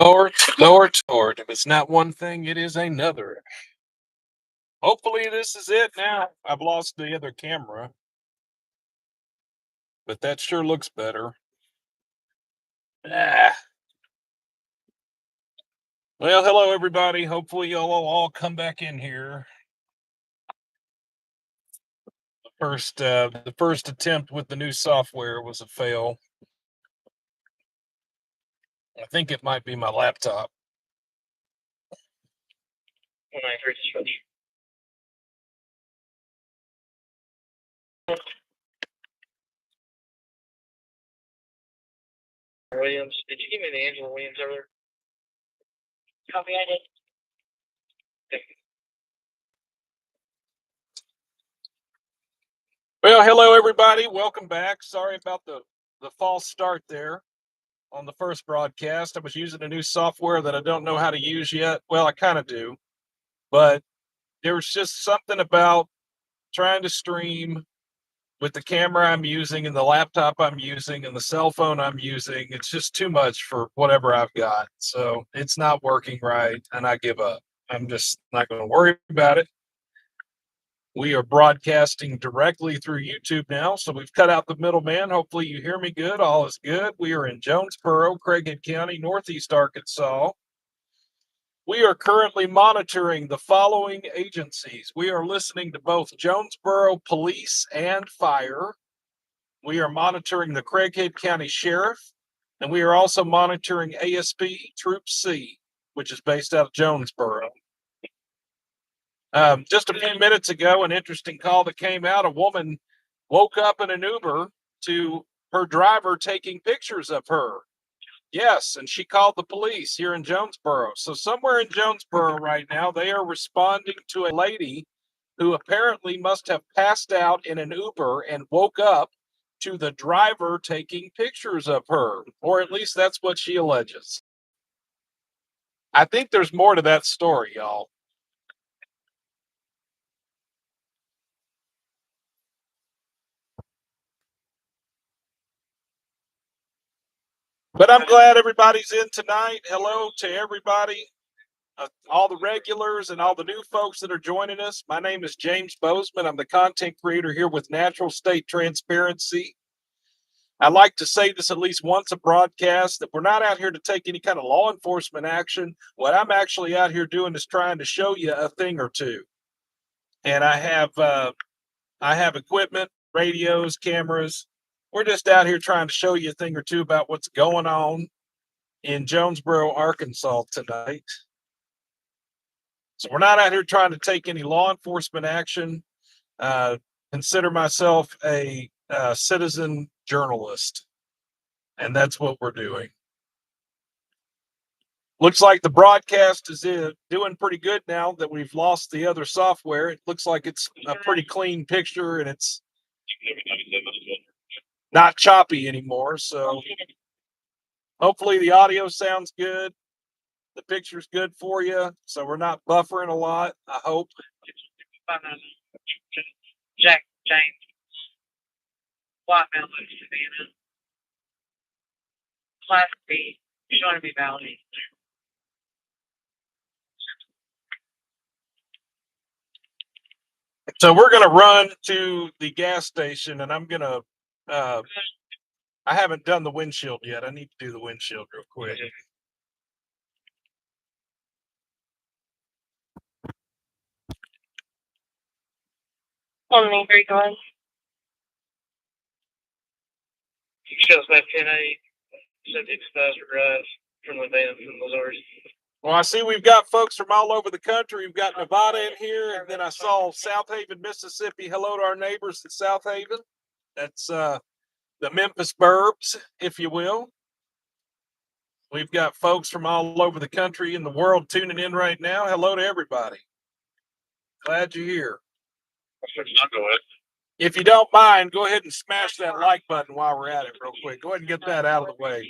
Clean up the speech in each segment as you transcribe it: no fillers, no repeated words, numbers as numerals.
Lord, Lord, Lord. If it's not one thing, it is another. Hopefully, this is it now. I've lost the other camera, but that sure looks better. Ah. Well, hello, everybody. Hopefully, you'll all come back in here. The first attempt with the new software was a fail. I think it might be my laptop. Williams. Did you give me the Angela Williams earlier? Copy, I did. Well, hello, everybody. Welcome back. Sorry about the false start there on the first broadcast. I was using a new software that I don't know how to use yet. Well, I kind of do, but there was just something about trying to stream with the camera I'm using and the laptop I'm using and the cell phone I'm using. It's just too much for whatever I've got. So it's not working right, and I give up. I'm just not going to worry about it. We are broadcasting directly through YouTube now, so we've cut out the middleman. Hopefully you hear me good. All is good. We are in Jonesboro, Craighead County, Northeast Arkansas. We are currently monitoring the following agencies. We are listening to both Jonesboro Police and Fire. We are monitoring the Craighead County Sheriff, and we are also monitoring ASP Troop C, which is based out of Jonesboro. Just a few minutes ago, an interesting call that came out. A woman woke up in an Uber to her driver taking pictures of her. Yes, and she called the police here in Jonesboro. So somewhere in Jonesboro right now, they are responding to a lady who apparently must have passed out in an Uber and woke up to the driver taking pictures of her, or at least that's what she alleges. I think there's more to that story, y'all. But I'm glad everybody's in tonight. Hello to everybody, all the regulars and all the new folks that are joining us. My name is James Bozeman. I'm the content creator here with Natural State Transparency. I like to say this at least once a broadcast, that we're not out here to take any kind of law enforcement action. What I'm actually out here doing is trying to show you a thing or two. And I have equipment, radios, cameras. We're just out here trying to show you a thing or two about what's going on in Jonesboro, Arkansas tonight. So we're not out here trying to take any law enforcement action. Consider myself a citizen journalist, and that's what we're doing. Looks like the broadcast is doing pretty good now that we've lost the other software. It looks like it's a pretty clean picture, and it's not choppy anymore. So hopefully the audio sounds good. The picture's good for you, so we're not buffering a lot, I hope. Jack James. White Mountain, Savannah. Class B. Showing me Valley. So we're going to run to the gas station, and I'm going to I haven't done the windshield yet. I need to do the windshield real quick. On me, very good. You shows that 10-8. Said it's right from the van from Missouri. Well, I see we've got folks from all over the country. We've got Nevada in here, and then I saw South Haven, Mississippi. Hello to our neighbors in South Haven. That's the Memphis burbs, if you will. We've got folks from all over the country and the world tuning in right now. Hello to everybody. Glad you're here. If you don't mind, go ahead and smash that like button while we're at it real quick. Go ahead and get that out of the way.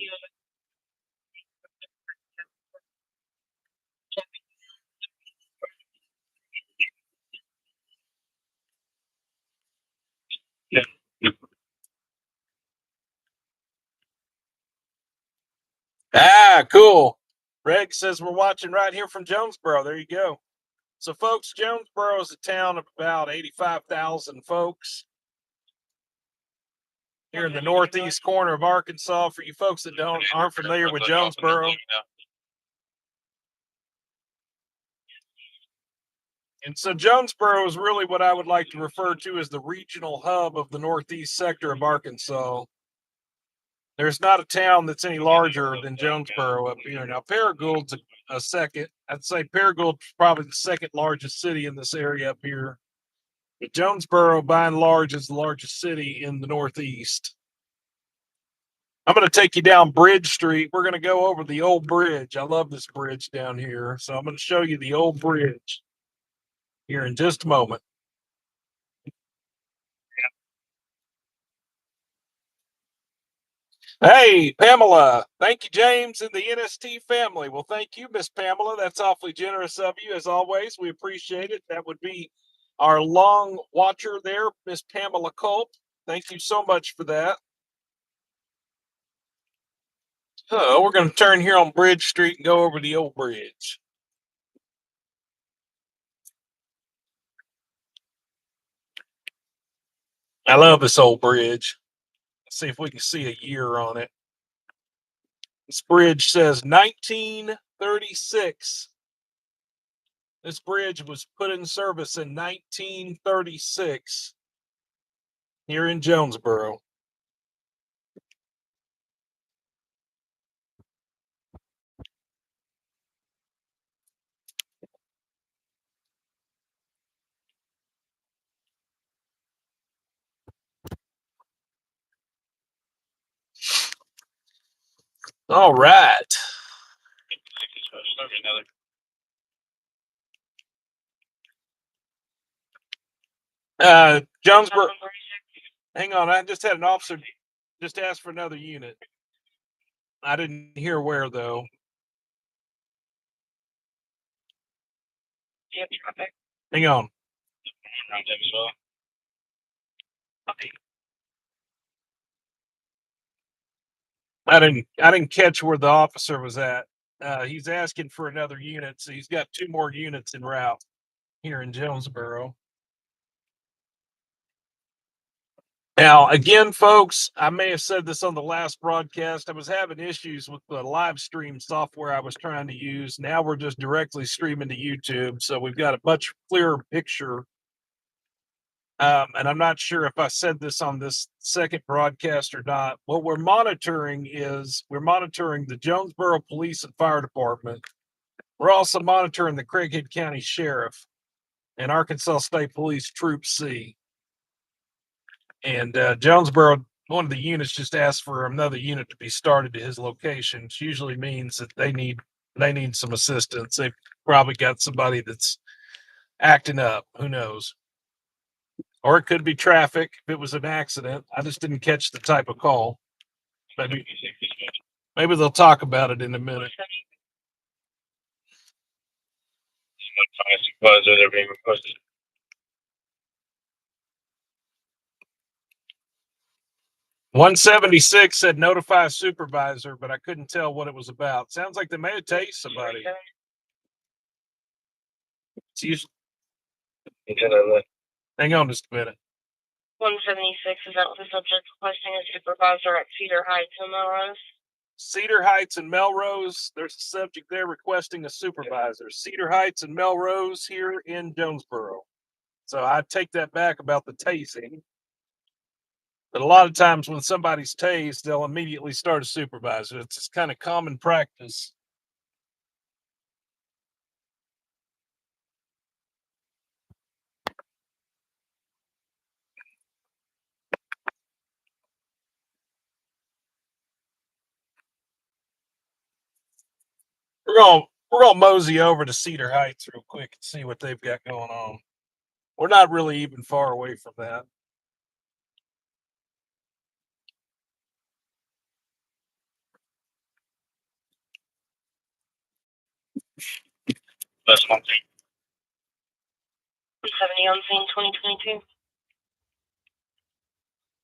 Ah, cool. Reg says we're watching right here from Jonesboro. There you go. So, folks, Jonesboro is a town of about 85,000 folks here in the northeast corner of Arkansas. For you folks that aren't familiar with Jonesboro, and so Jonesboro is really what I would like to refer to as the regional hub of the northeast sector of Arkansas. There's not a town that's any larger than Jonesboro up here. Now, Paragoul's a second. I'd say Paragoul's probably the second largest city in this area up here. But Jonesboro, by and large, is the largest city in the Northeast. I'm going to take you down Bridge Street. We're going to go over the old bridge. I love this bridge down here. So I'm going to show you the old bridge here in just a moment. Hey, Pamela. Thank you, James, and the NST family. Well, thank you, Miss Pamela. That's awfully generous of you, as always. We appreciate it. That would be our long watcher there, Miss Pamela Culp. Thank you so much for that. So we're going to turn here on Bridge Street and go over the old bridge. I love this old bridge. Let's see if we can see a year on it. This bridge says 1936. This bridge was put in service in 1936 here in Jonesboro. All right. Jonesboro. Hang on, I just had an officer just ask for another unit. I didn't hear where though. Hang on. Okay. I didn't catch where the officer was at. He's asking for another unit, so he's got 2 more units en route here in Jonesboro. Now, again, folks, I may have said this on the last broadcast. I was having issues with the live stream software I was trying to use. Now we're just directly streaming to YouTube, so we've got a much clearer picture. And I'm not sure if I said this on this second broadcast or not. What we're monitoring the Jonesboro Police and Fire Department. We're also monitoring the Craighead County Sheriff and Arkansas State Police Troop C. And Jonesboro, one of the units just asked for another unit to be started to his location, which usually means that they need some assistance. They've probably got somebody that's acting up. Who knows? Or it could be traffic. If it was an accident, I just didn't catch the type of call. Maybe they'll talk about it in a minute. They're being requested. 176 said notify supervisor, but I couldn't tell what it was about. Sounds like they may have tased somebody. It's usually... Hang on just a minute. 176, is that the subject requesting a supervisor at Cedar Heights and Melrose? Cedar Heights and Melrose, there's a subject there requesting a supervisor. Cedar Heights and Melrose here in Jonesboro. So I take that back about the tasing. But a lot of times when somebody's tased, they'll immediately start a supervisor. It's just kind of common practice. We're gonna mosey over to Cedar Heights real quick and see what they've got going on. We're not really even far away from that. That's one thing. 70 on scene 2022.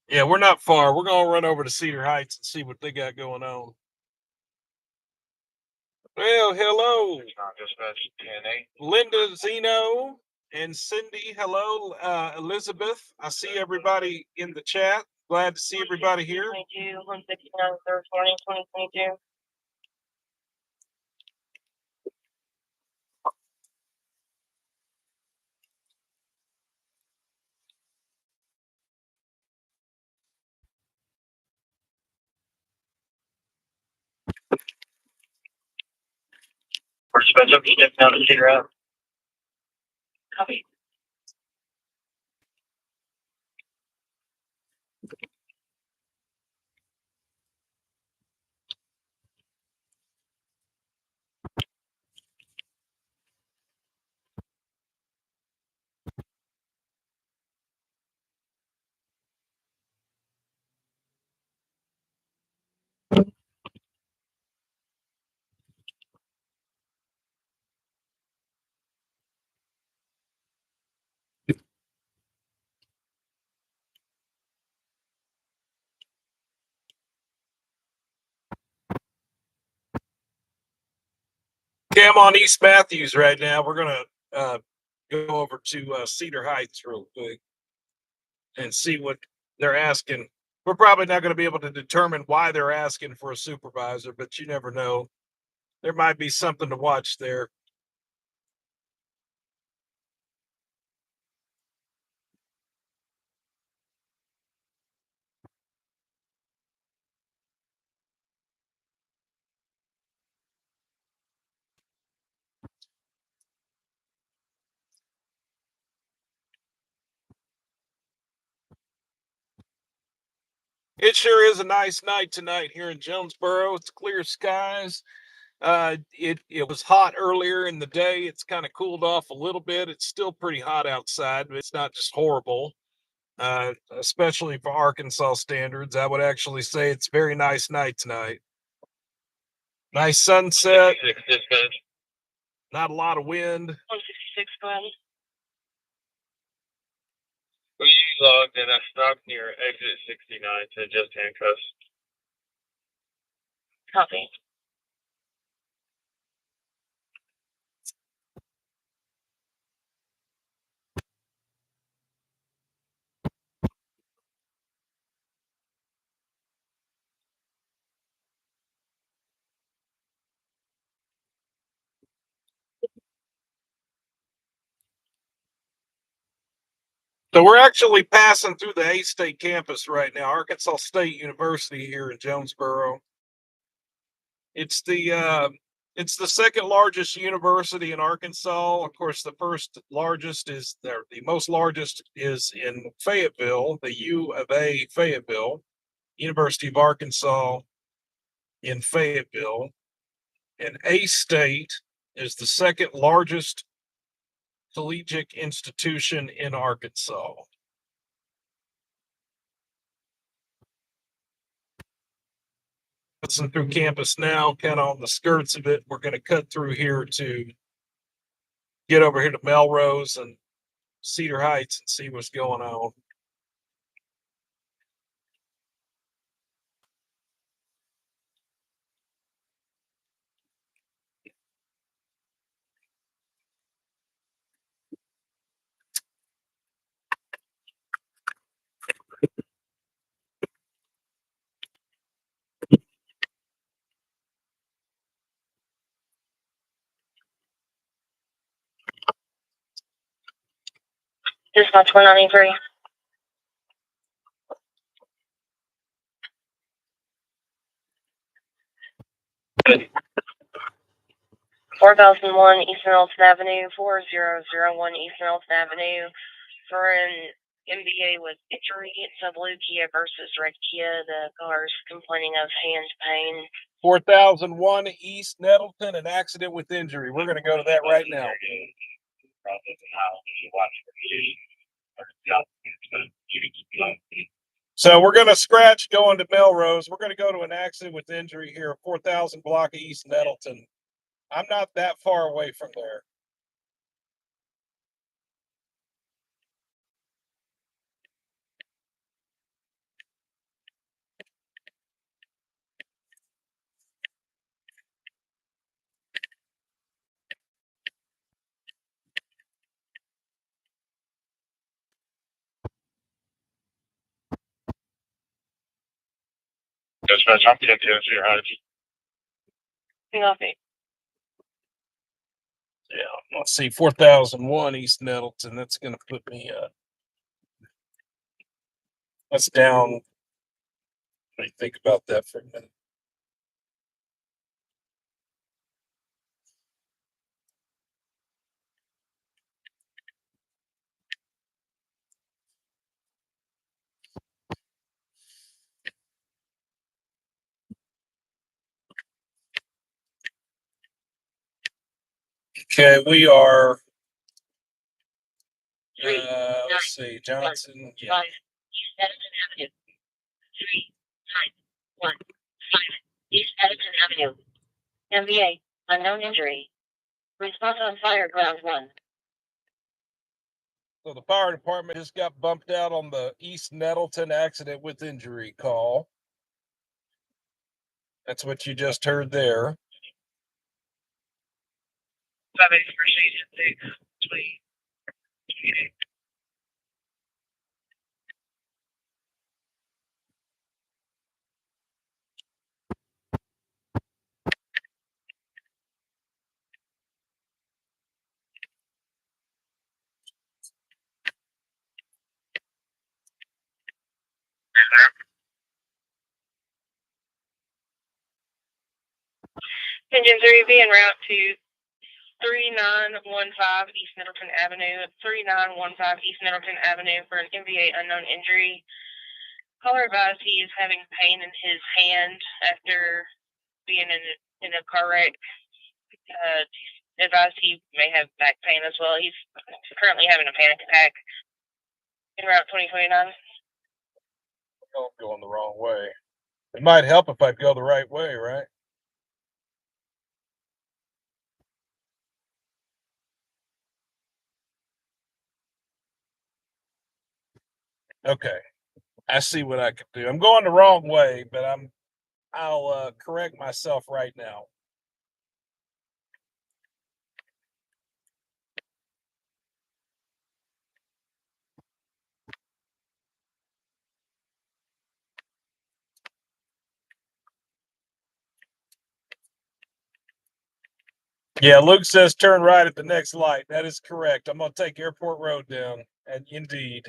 Yeah, we're not far. We're gonna run over to Cedar Heights and see what they got going on. Well, hello, Dispatch 10-8. Linda, Zeno, and Cindy. Hello, Elizabeth. I see everybody in the chat. Glad to see everybody here. 22, 169, 320, 2022. First dispatch up to step down to Cedar Ave. Copy. Okay, I'm on East Matthews right now. We're gonna go over to Cedar Heights real quick and see what they're asking. We're probably not going to be able to determine why they're asking for a supervisor, but you never know. There might be something to watch there. It sure is a nice night tonight here in Jonesboro. It's clear skies. It was hot earlier in the day. It's kind of cooled off a little bit. It's still pretty hot outside, but it's not just horrible. Especially for Arkansas standards, I would actually say it's a very nice night tonight. Nice sunset. Not a lot of wind. 166, go ahead. We logged and I stopped near exit 69 to adjust handcuffs. Copy. So we're actually passing through the A-State campus right now, Arkansas State University here in Jonesboro. It's the second largest university in Arkansas. Of course, the first largest is there. The most largest is in Fayetteville, the U of A Fayetteville, University of Arkansas in Fayetteville, and A-State is the second largest collegiate institution in Arkansas. Passing through campus now, kind of on the skirts of it. We're going to cut through here to get over here to Melrose and Cedar Heights and see what's going on. Dispatch 193. Good. 4001 Eastern Elton Avenue, 4001 Eastern Elton Avenue for an MBA with injury. It's a blue Kia versus red Kia. The car's complaining of hand pain. 4001 East Nettleton, an accident with injury. We're going to go to that right now. So we're going to scratch going to Melrose. We're going to go to an accident with injury here, 4000 block of East Nettleton. I'm not that far away from there. Dispatch, I'm 10 to your height. Copy. Yeah, let's see, 4001 East Nettleton. That's going to put me that's down. Let me think about that for a minute. Okay, we are. Let's see, Johnson. Yeah. 5, 7 Avenue. 3, 9, 1, 5, East Edison Avenue. MVA, unknown injury. Response on fire, ground 1. So the fire department just got bumped out on the East Nettleton accident with injury call. That's what you just heard there. 5 proceed 6, 3, 28. Engine 3B en route to 3915 East Middleton Avenue. 3915 East Middleton Avenue for an MVA unknown injury. Caller advised he is having pain in his hand after being in a car wreck. Advised he may have back pain as well. He's currently having a panic attack. En route 2029. I'm going the wrong way. It might help if I go the right way, right? Okay, I see what I can do. I'm going the wrong way, but I'll correct myself right now. Yeah, Luke says turn right at the next light. That is correct. I'm going to take Airport Road down. And indeed.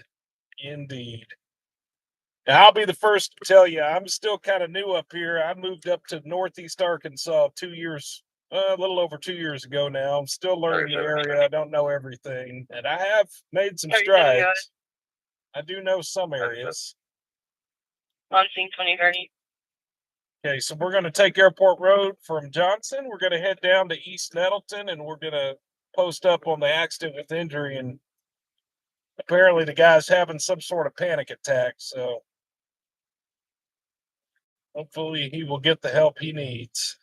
Now, I'll be the first to tell you, I'm still kind of new up here. I moved up to Northeast Arkansas 2 years, a little over 2 years ago now. I'm still learning the area. I don't know everything. And I have made some strides. I do know some areas. On scene 2030. Okay, so we're going to take Airport Road from Johnson. We're going to head down to East Nettleton, and we're going to post up on the accident with injury. And apparently the guy's having some sort of panic attack, so hopefully he will get the help he needs.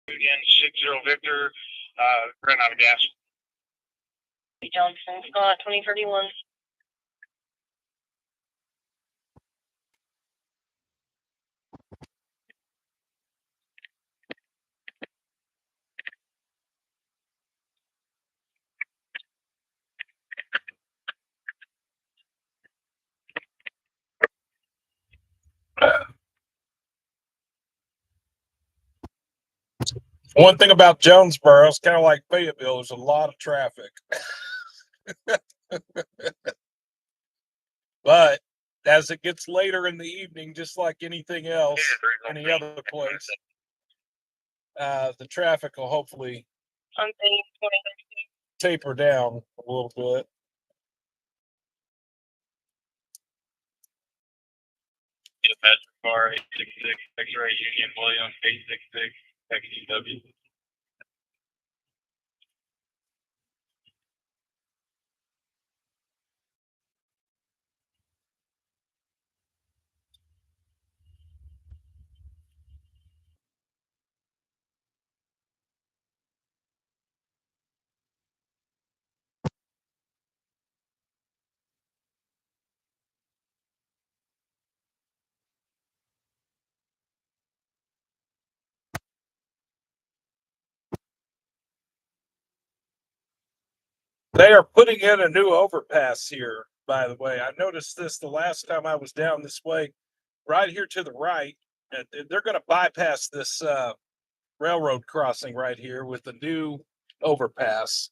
Again, 60 Victor, ran out of gas. Johnson, Scott 2031. One thing about Jonesboro, it's kind of like Fayetteville, there's a lot of traffic. But as it gets later in the evening, just like anything else, any other place, the traffic will hopefully taper down a little bit. Dispatch car 866, X-ray Union Williams 866, XUW. They are putting in a new overpass here, by the way. I noticed this the last time I was down this way, right here to the right. They're going to bypass this railroad crossing right here with the new overpass.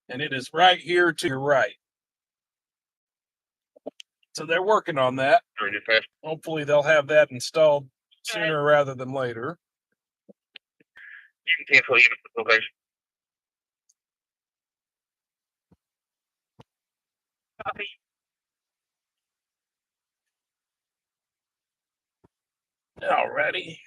And it is right here to your right. So they're working on that. Hopefully they'll have that installed sooner rather than later. You can cancel unit location. Copy. Alrighty.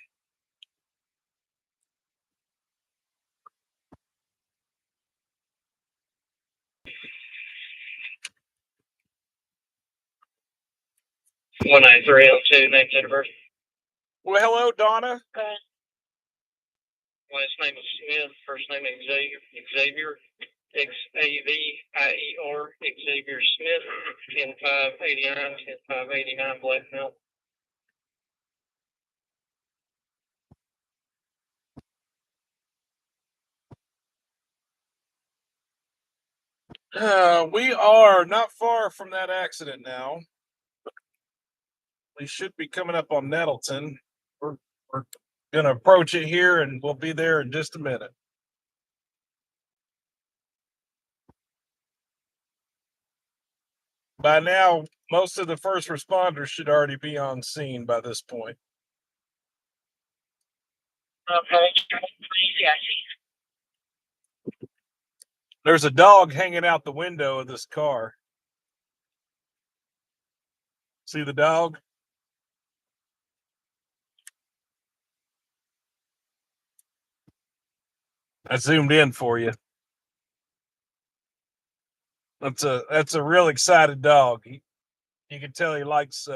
One 19302, name, date of birth. Well, hello, Donna. Last name is Smith, first name Xavier, Xavier, Xavier Smith, 10589, Blackmail. We are not far from that accident now. We should be coming up on Nettleton. We're going to approach it here and we'll be there in just a minute. By now, most of the first responders should already be on scene by this point. Okay. Yeah, I see. There's a dog hanging out the window of this car. See the dog? I zoomed in for you. That's a real excited dog. You can tell he likes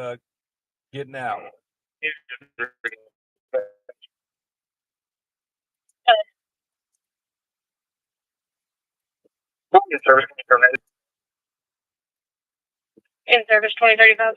getting out. In service 2035.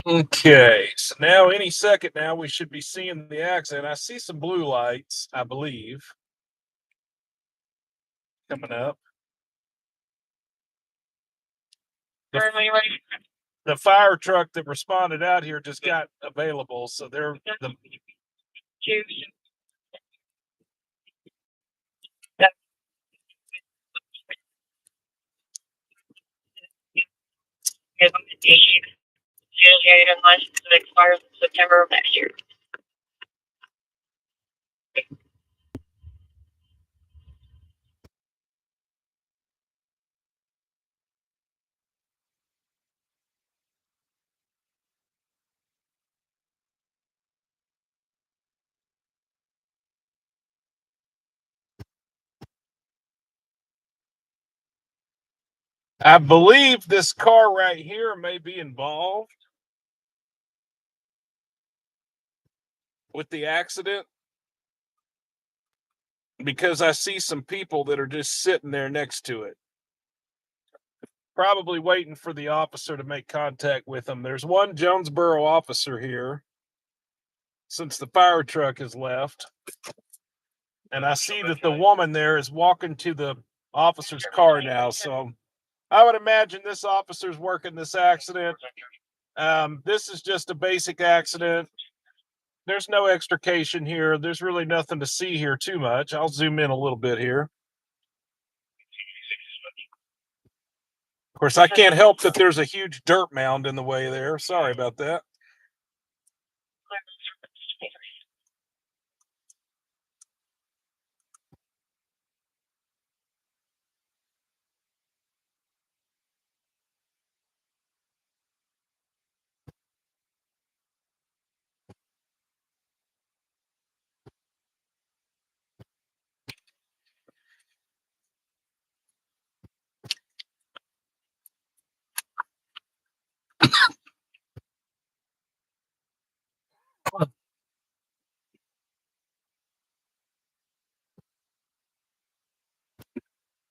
Okay, so now any second now we should be seeing the accident. I see some blue lights, I believe, coming up. The fire truck that responded out here just got available, so they're License that expires in September of next year. I believe this car right here may be involved with the accident because I see some people that are just sitting there next to it, probably waiting for the officer to make contact with them. There's one Jonesboro officer here since the fire truck has left, and I see that the woman there is walking to the officer's car now, so I would imagine this officer's working this accident. This is just a basic accident. There's no extrication here. There's really nothing to see here too much. I'll zoom in a little bit here. Of course, I can't help that there's a huge dirt mound in the way there. Sorry about that.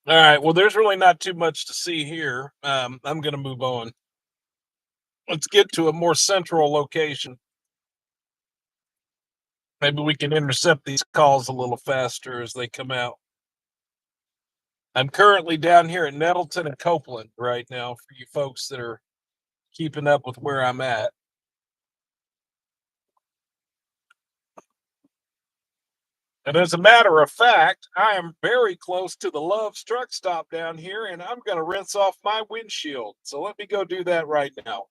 All right. Well, there's really not too much to see here. I'm going to move on. Let's get to a more central location. Maybe we can intercept these calls a little faster as they come out. I'm currently down here at Nettleton and Copeland right now for you folks that are keeping up with where I'm at. And as a matter of fact, I am very close to the Love's truck stop down here, and I'm going to rinse off my windshield. So let me go do that right now.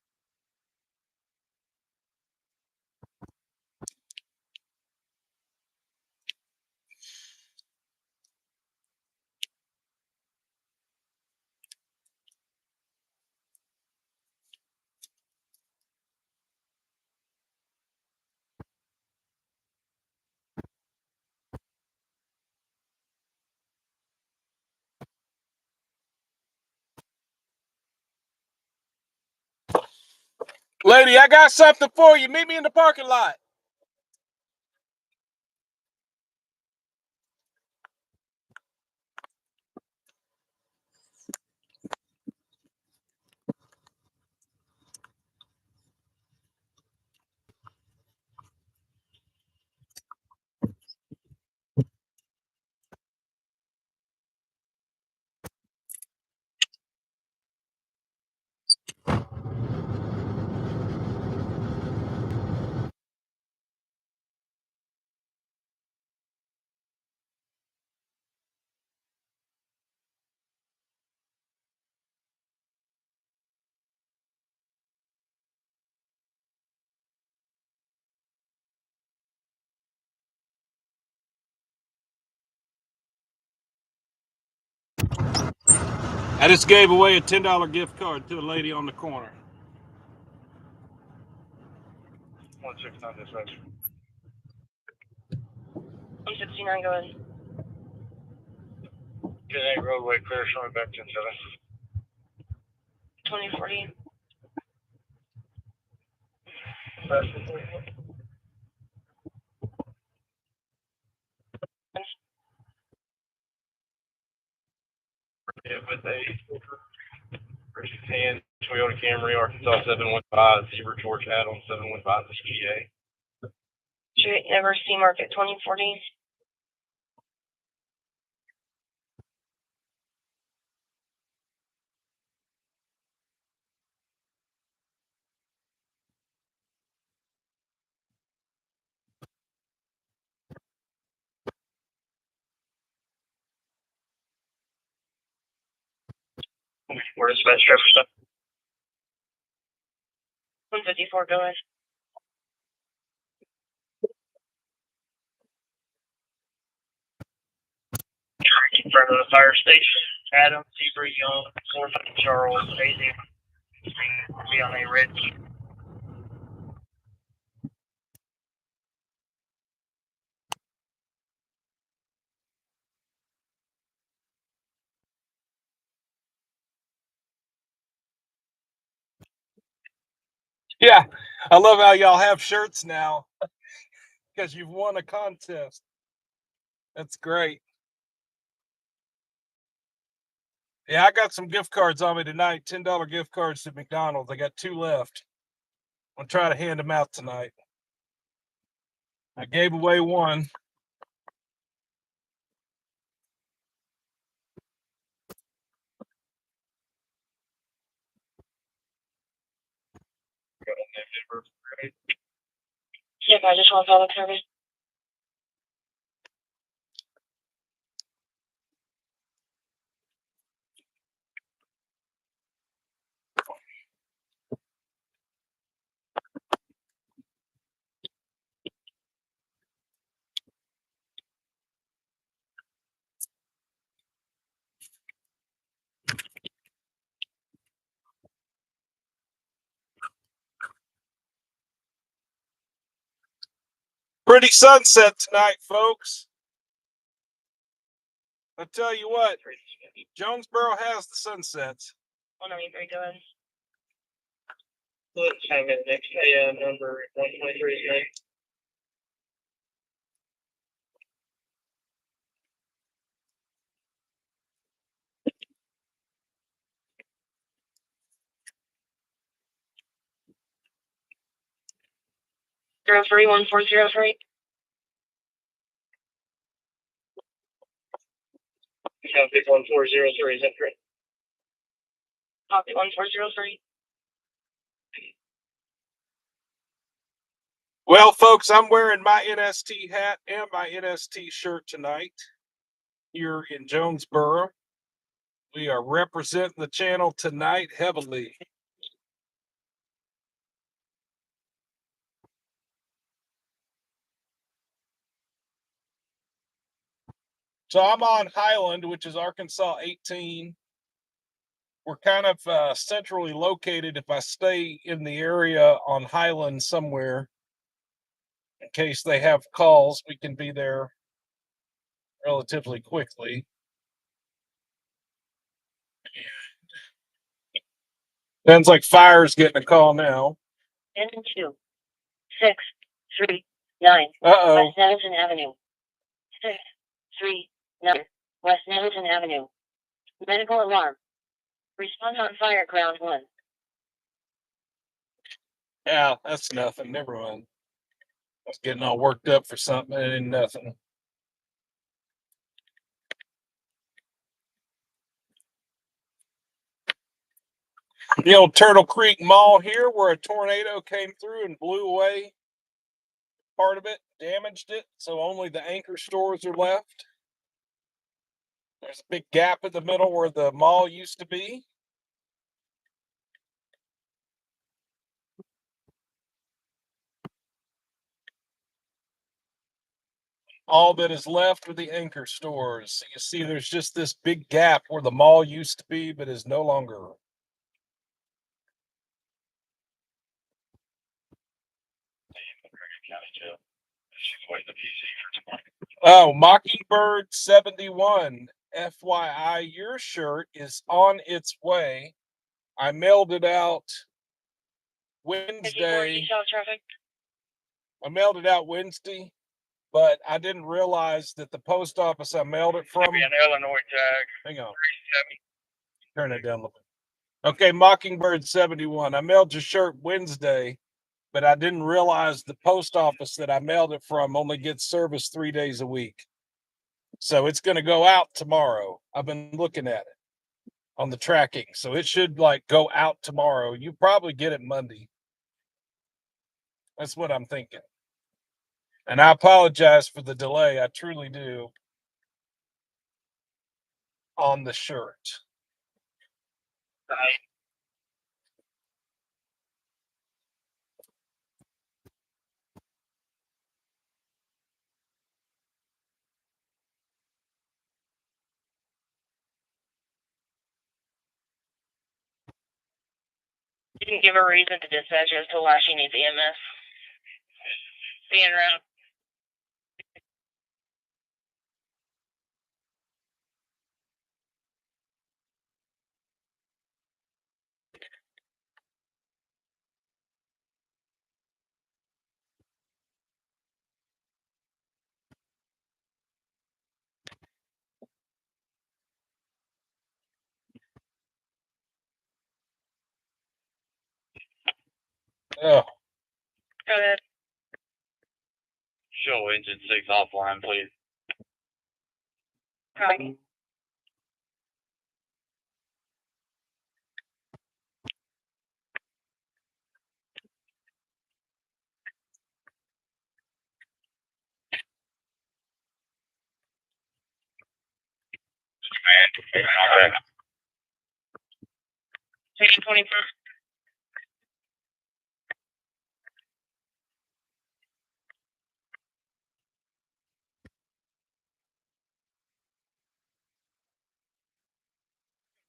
Lady, I got something for you. Meet me in the parking lot. I just gave away a $10 gift card to a lady on the corner. 169 dispatch. 169, go ahead. 10-8 roadway clear, showing back 10-7. 2040. Yeah, with a Richard Hand, Toyota Camry, Arkansas 715, Zebra George Adam 715 GA. Street University Market 2040. Where dispatch traffic stop? 154, go ahead. In front of the fire station. Adam, Zebra, Young, North Charles, Daisy. Be on a red key. Yeah, I love how y'all have shirts now because you've won a contest. That's great. Yeah, I got some gift cards on me tonight, $10 gift cards to McDonald's. I got 2 left. I'm trying to hand them out tonight. I gave away one. Yep, I just want to follow service. Pretty sunset tonight, folks. I tell you what, Jonesboro has the sunsets. 193, go ahead. Let's have it next number 123. 031-403. Yeah, 61403, is that correct? Copy 1403. Well, folks, I'm wearing my NST hat and my NST shirt tonight here in Jonesboro. We are representing the channel tonight heavily. So I'm on Highland, which is Arkansas 18. We're kind of centrally located. If I stay in the area on Highland somewhere, in case they have calls, we can be there relatively quickly. Sounds like fire's getting a call now. 10-2. 639 Uh-oh. West Nevinson Avenue. 639 West Nevinson Avenue. Medical alarm. Respond on fire, ground 1. Yeah, that's nothing. Never mind. I was getting all worked up for something and it ain't nothing. The old Turtle Creek Mall here, where a tornado came through and blew away part of it, damaged it, so only the anchor stores are left. There's a big gap in the middle where the mall used to be. All that is left are the anchor stores. So you see there's just this big gap where the mall used to be, but is no longer. Oh, Mockingbird 71. FYI, your shirt is on its way. I mailed it out Wednesday. I mailed it out Wednesday, but I didn't realize that the post office I mailed it from. An Illinois tag. Hang on. Turn it down a little bit. Okay, Mockingbird 71. I mailed your shirt Wednesday, but I didn't realize the post office that I mailed it from only gets service 3 days a week. So it's going to go out tomorrow. I've been looking at it on the tracking. So it should like go out tomorrow. You probably get it Monday. That's what I'm thinking. And I apologize for the delay. I truly do. On the shirt. You can give a reason to dispatch as to why she needs EMS. Being around. Oh. Go ahead. Show engine 6 offline, please. Copy. Okay. 24.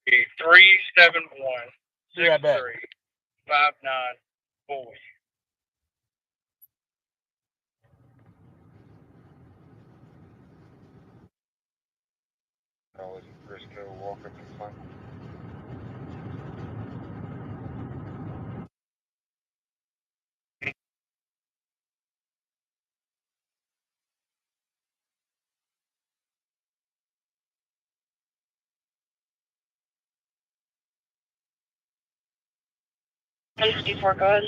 Be 371 Be right back. 59 boy. College in Frisco, walk up and find. NST 4, go ahead.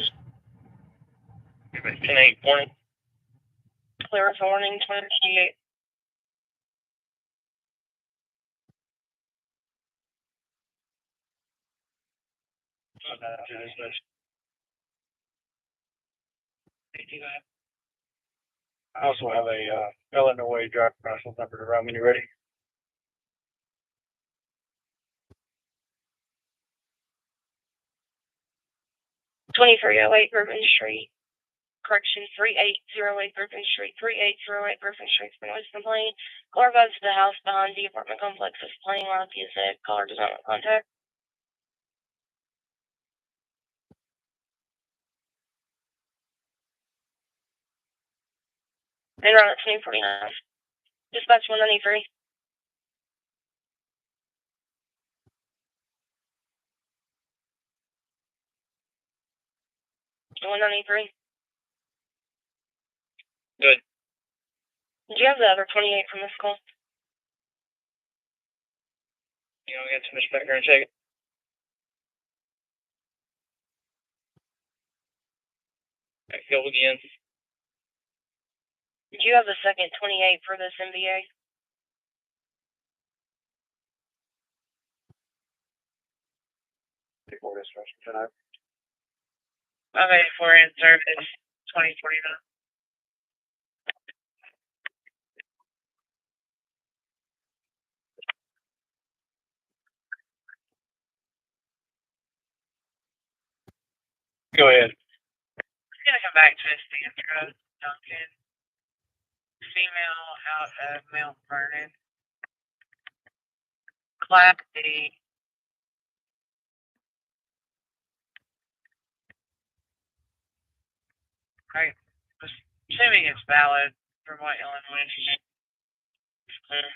10-8 warning. Clear with warning 28. I also have a Illinois driver license number to run when you're ready. 2308 Griffin Street. Correction, 3808 Griffin Street. 3808 Griffin Street. Noise complaint. Caller goes to the house behind the apartment complex is playing loud music. Caller does not want contact. And run at 2049. Dispatch 193. One 93. Good. Did you have the other 28 from this call? You know, get to Mr. Becker and check it. Go again. Did you have the second 28 for this MBA? Okay, for answer is 2049. Go ahead. I'm gonna come back to Sandra Duncan. Female out of Mount Vernon. Class D. Right. Assuming it's valid from what Illinois is clear.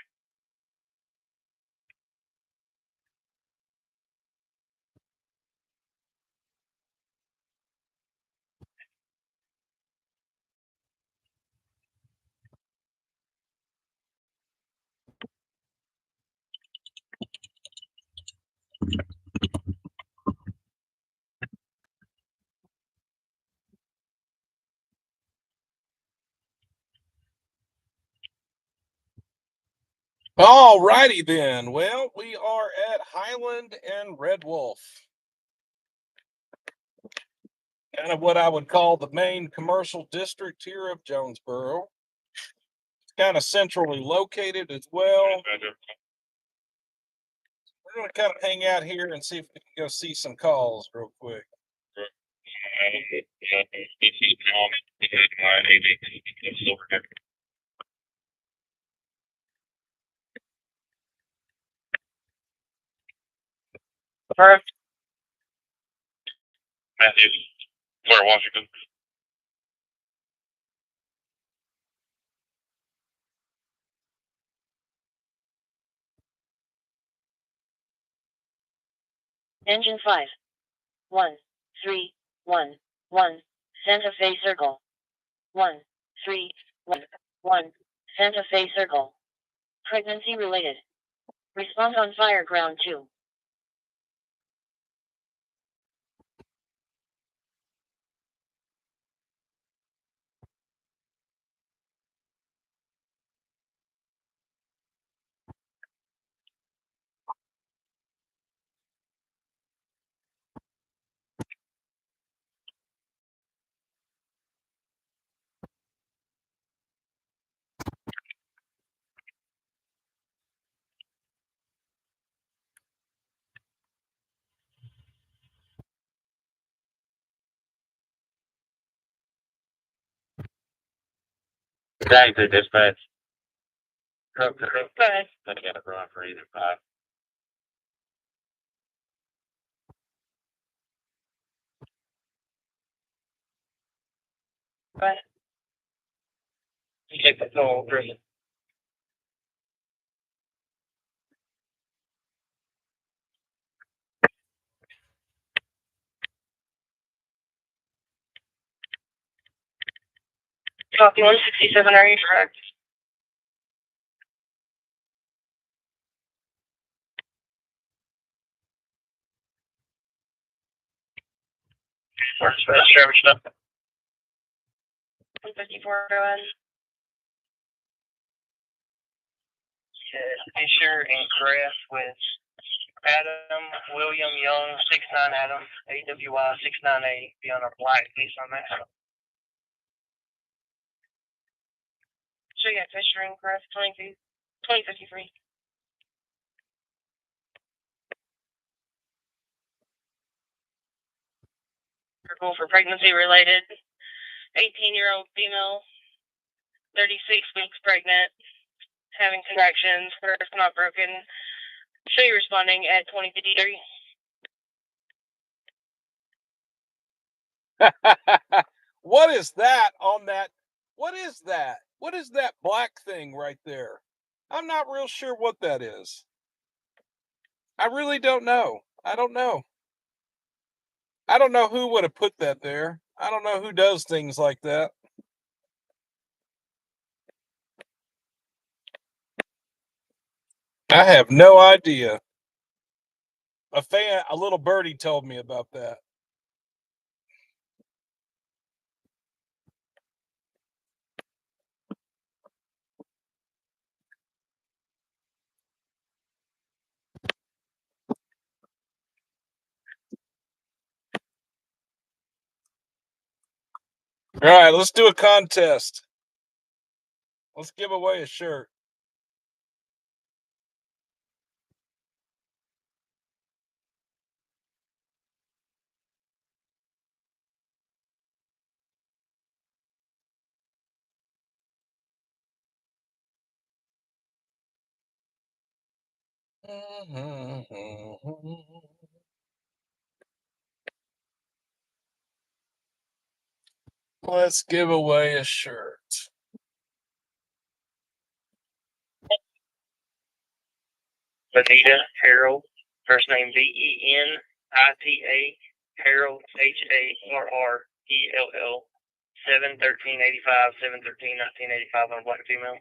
All righty then. Well, we are at Highland and Red Wolf. Kind of what I would call the main commercial district here of Jonesboro. It's kind of centrally located as well. We're going to kind of hang out here and see if we can go see some calls real quick. First, Matthews, Blair, Washington. engine 5. 1, 3, 1, 1, Santa Fe Circle. 1, 3, 1, 1, Santa Fe Circle. Pregnancy related. Response on fire ground 2. Thanks, dispatch. Go ahead. I got to run for either 5. Go ahead. You take the toll, Chris. Copy 167, are you correct? Dispatch, Trevor, stuff. 2054, go ahead. Fisher and Crest with Adam William Young 69 Adam AWY 6980. Be on our black piece on that. Sure, you got Fisher and Crest 2053. Purple for pregnancy related. 18-year-old female, 36 weeks pregnant, having contractions, birth not broken. Show you responding at 2053. What is that on that? What is that? What is that black thing right there? I'm not real sure what that is. I really don't know. I don't know. I don't know who would have put that there. I don't know who does things like that. I have no idea. A little birdie told me about that. All right, let's do a contest. Let's give away a shirt. Let's give away a shirt. Benita Harold, first name VENITA, Harold HARRELL, 7/13/85, 7/13/1985 on a black female.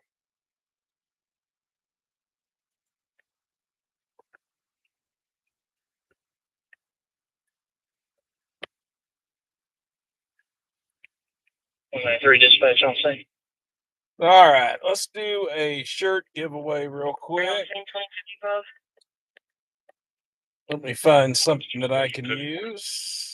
Okay, 3 dispatch on scene. All right, let's do a shirt giveaway real quick. Let me find something that I can use.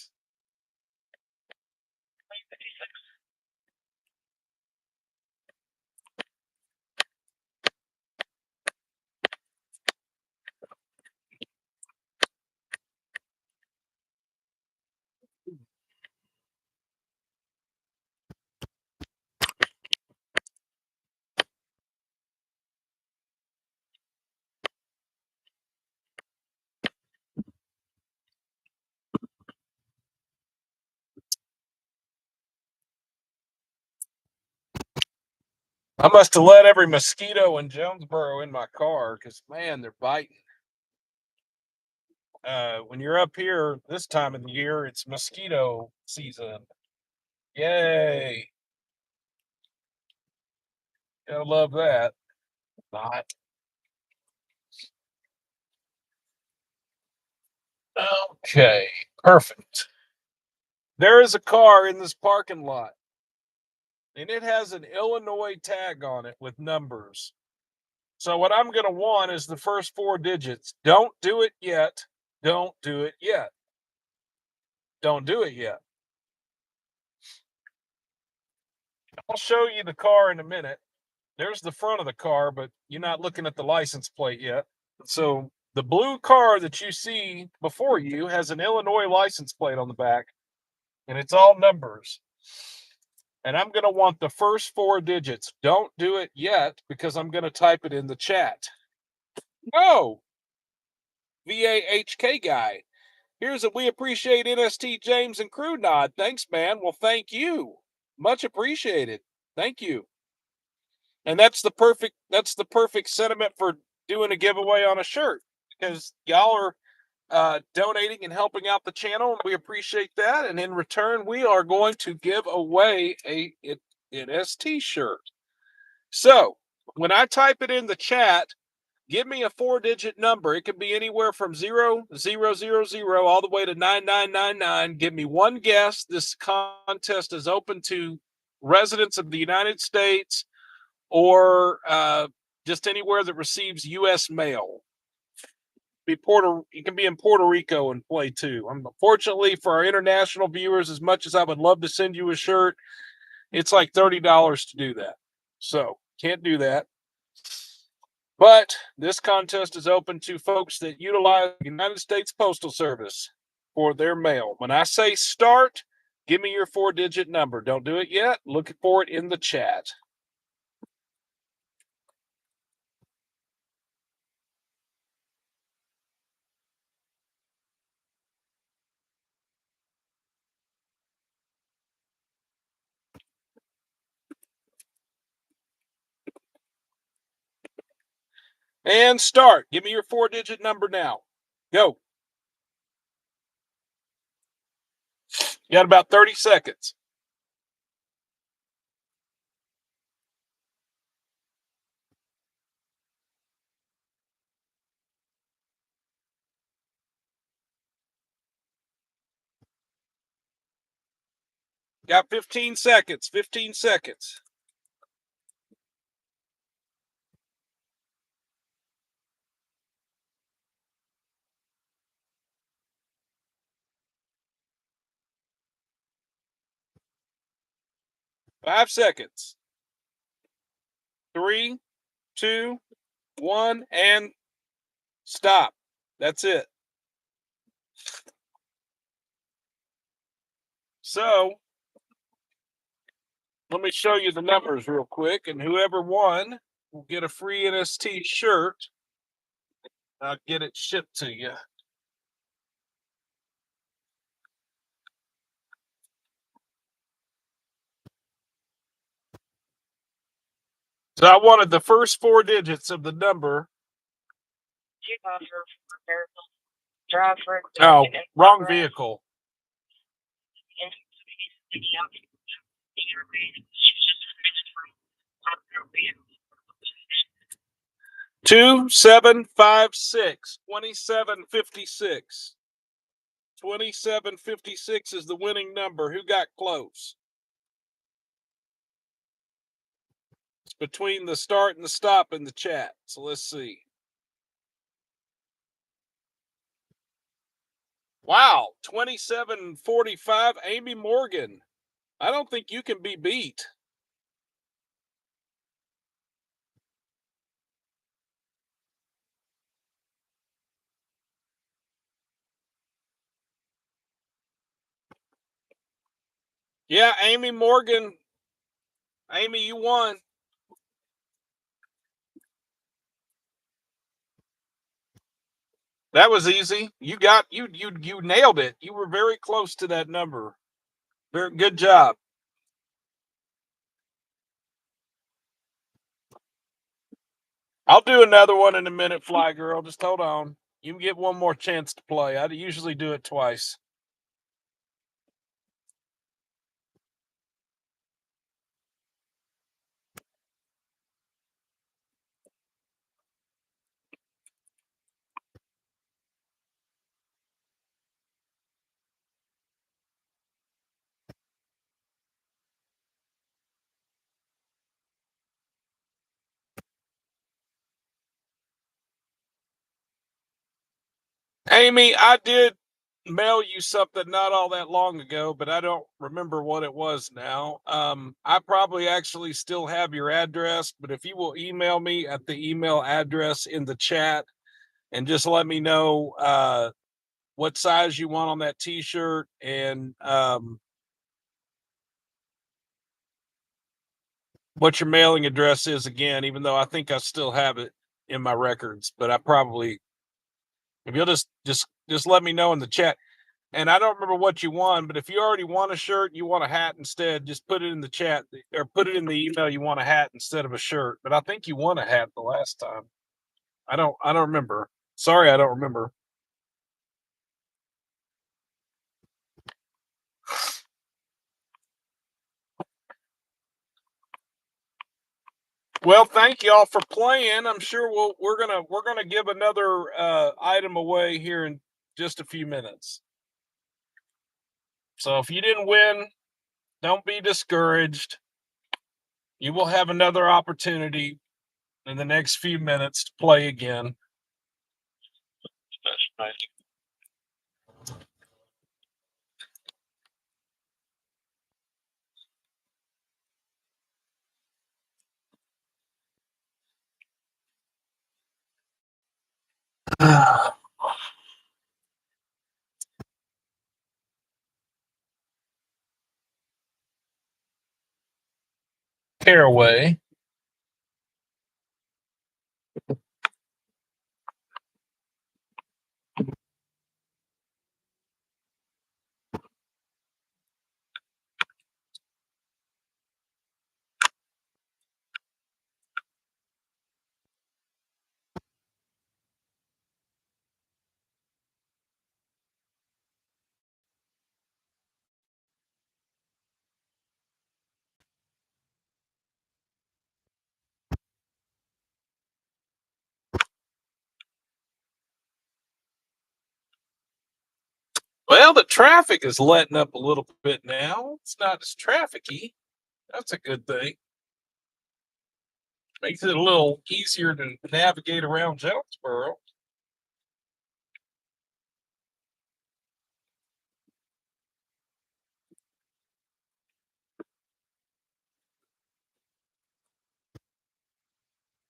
I must have let every mosquito in Jonesboro in my car because, man, they're biting. When you're up here this time of the year, it's mosquito season. Yay. Gotta love that. Not. Okay, perfect. There is a car in this parking lot, and it has an Illinois tag on it with numbers. So what I'm going to want is the first 4 digits. Don't do it yet. Don't do it yet. Don't do it yet. I'll show you the car in a minute. There's the front of the car, but you're not looking at the license plate yet. So the blue car that you see before you has an Illinois license plate on the back, and it's all numbers. And I'm going to want the first 4 digits. Don't do it yet because I'm going to type it in the chat. Oh, VAHK guy. Here's a we appreciate NST James and crew nod. Thanks, man. Well, thank you. Much appreciated. Thank you. And that's the perfect sentiment for doing a giveaway on a shirt because y'all are donating and helping out the channel. We appreciate that. And in return, we are going to give away an NST shirt. So when I type it in the chat, give me a 4-digit number. It can be anywhere from 0000 all the way to 9999. Give me one guess. This contest is open to residents of the United States or just anywhere that receives U.S. mail. You can be in Puerto Rico and play too. Unfortunately, for our international viewers, as much as I would love to send you a shirt, it's like $30 to do that. So can't do that. But this contest is open to folks that utilize the United States Postal Service for their mail. When I say start, give me your 4-digit number. Don't do it yet. Look for it in the chat. And start. Give me your 4-digit number now. Go. You got about 30 seconds. Got 15 seconds. 15 seconds. Five seconds. 3, 2, 1, and stop. That's it. So let me show you the numbers real quick, and whoever won will get a free NST shirt. I'll get it shipped to you. So I wanted the first 4 digits of the number. Drive for Oh, wrong vehicle. 2756. 2756. 2756 is the winning number. Who got close? It's between the start and the stop in the chat. So let's see. Wow, 2745. Amy Morgan. I don't think you can be beat. Yeah, Amy Morgan. Amy, you won. That was easy. You nailed it. You were very close to that number. Very good job. I'll do another one in a minute, Fly Girl. Just hold on. You can get one more chance to play. I usually do it twice. Amy, I did mail you something not all that long ago, but I don't remember what it was now. I probably actually still have your address, but if you will email me at the email address in the chat and just let me know what size you want on that t-shirt and what your mailing address is again, even though I think I still have it in my records, but I probably, if you'll just let me know in the chat. And I don't remember what you won, but if you already won a shirt, you want a hat instead, just put it in the chat or put it in the email. You want a hat instead of a shirt, but I think you won a hat the last time. I don't remember. Sorry, I don't remember. Well, thank y'all for playing. I'm sure we're gonna give another item away here in just a few minutes. So if you didn't win, don't be discouraged. You will have another opportunity in the next few minutes to play again. That's nice. Caraway. Well, the traffic is letting up a little bit now. It's not as trafficy. That's a good thing. Makes it a little easier to navigate around Jonesboro.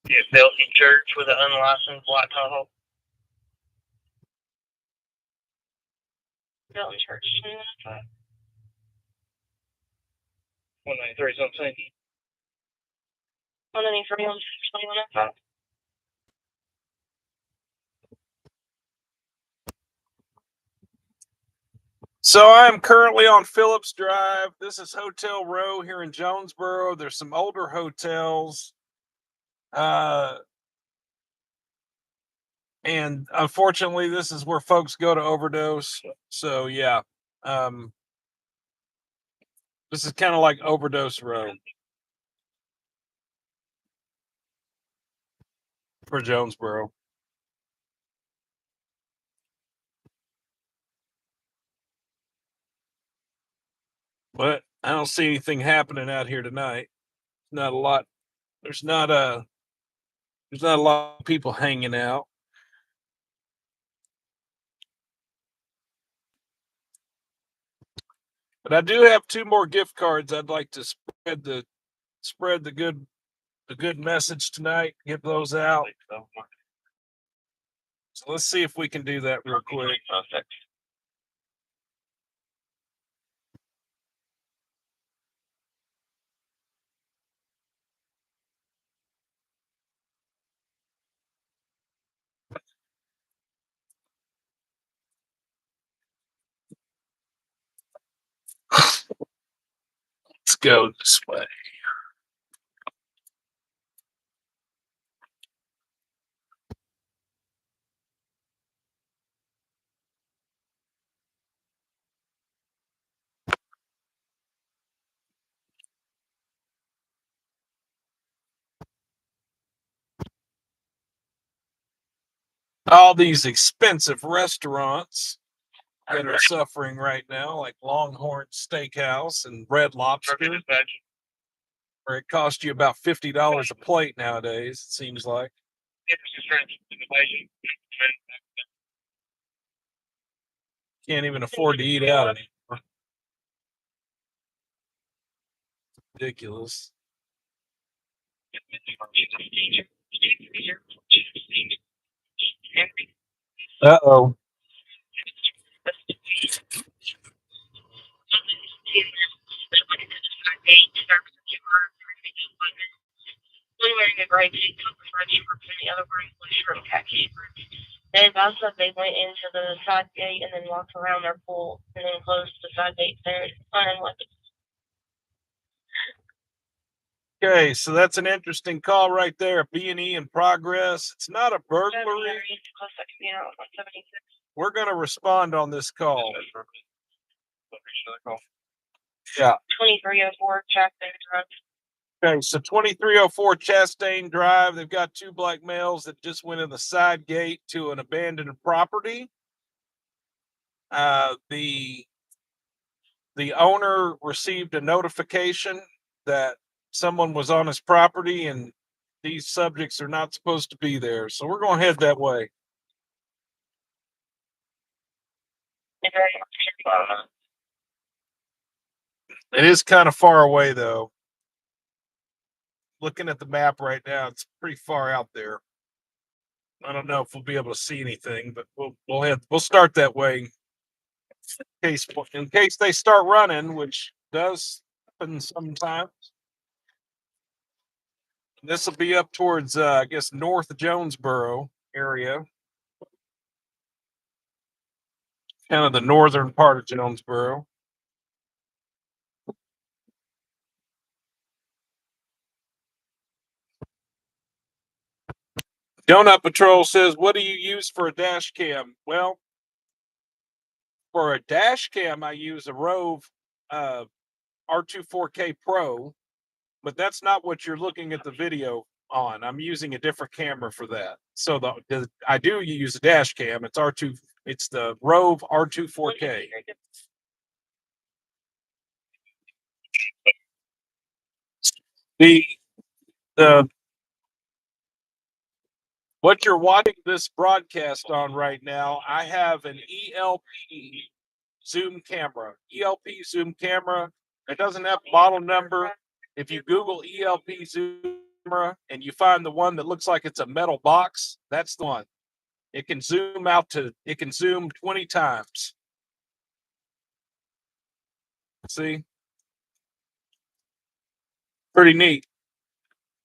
Get Belty Church with an unlicensed white Tahoe. Belton Church. 193 something. 193 on 2105. So I'm currently on Phillips Drive. This is Hotel Row here in Jonesboro. There's some older hotels. And unfortunately, this is where folks go to overdose. So yeah. This is kind of like Overdose Row for Jonesboro. But I don't see anything happening out here tonight. Not a lot. There's not a lot of people hanging out. But I do have 2 more gift cards I'd like to spread the good message tonight. Get those out. So let's see if we can do that real quick. Perfect. Let's go this way. All these expensive restaurants that are suffering right now, like Longhorn Steakhouse and Red Lobster, where it costs you about $50 a plate nowadays, it seems like. Can't even afford to eat out anymore. Ridiculous. Uh-oh. One wearing a gray suit, red shorts, and the other wearing blue shirt and khaki shorts. They advised that they went into the side gate and then walked around their pool and then closed the side gate there and weapons. Okay, so that's an interesting call right there. B&E in progress. It's not a burglary. We're going to respond on this call. Yeah. 2304 Chastain Drive. Okay, so 2304 Chastain Drive. They've got 2 black males that just went in the side gate to an abandoned property. The owner received a notification that someone was on his property and these subjects are not supposed to be there. So we're going to head that way. It is kind of far away, though. Looking at the map right now, it's pretty far out there. I don't know if we'll be able to see anything, but we'll start that way in case they start running, which does happen sometimes. This will be up towards I guess North Jonesboro area, kind of the northern part of Jonesboro. Donut Patrol says, "What do you use for a dash cam?" Well, for a dash cam, I use a Rove R2 4K Pro, but that's not what you're looking at the video on. I'm using a different camera for that. So I do use a dash cam. It's R2. It's the Rove R2 4K. The what you're watching this broadcast on right now, I have an ELP zoom camera. ELP zoom camera. It doesn't have model number. If you Google ELP zoom camera and you find the one that looks like it's a metal box, that's the one. It can zoom 20 times. See? Pretty neat.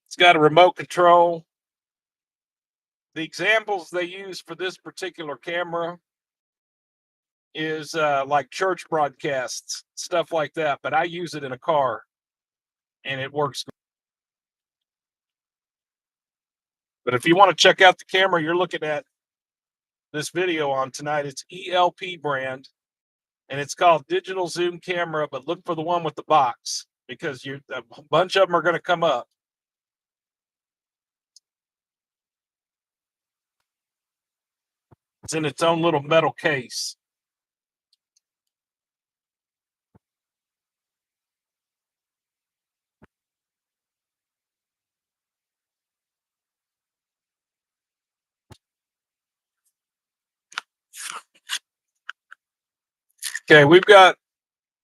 It's got a remote control. The examples they use for this particular camera is like church broadcasts, stuff like that. But I use it in a car, and it works. But if you want to check out the camera you're looking at this video on tonight, it's ELP brand, and it's called Digital Zoom Camera. But look for the one with the box because a bunch of them are going to come up. It's in its own little metal case. Okay, we've got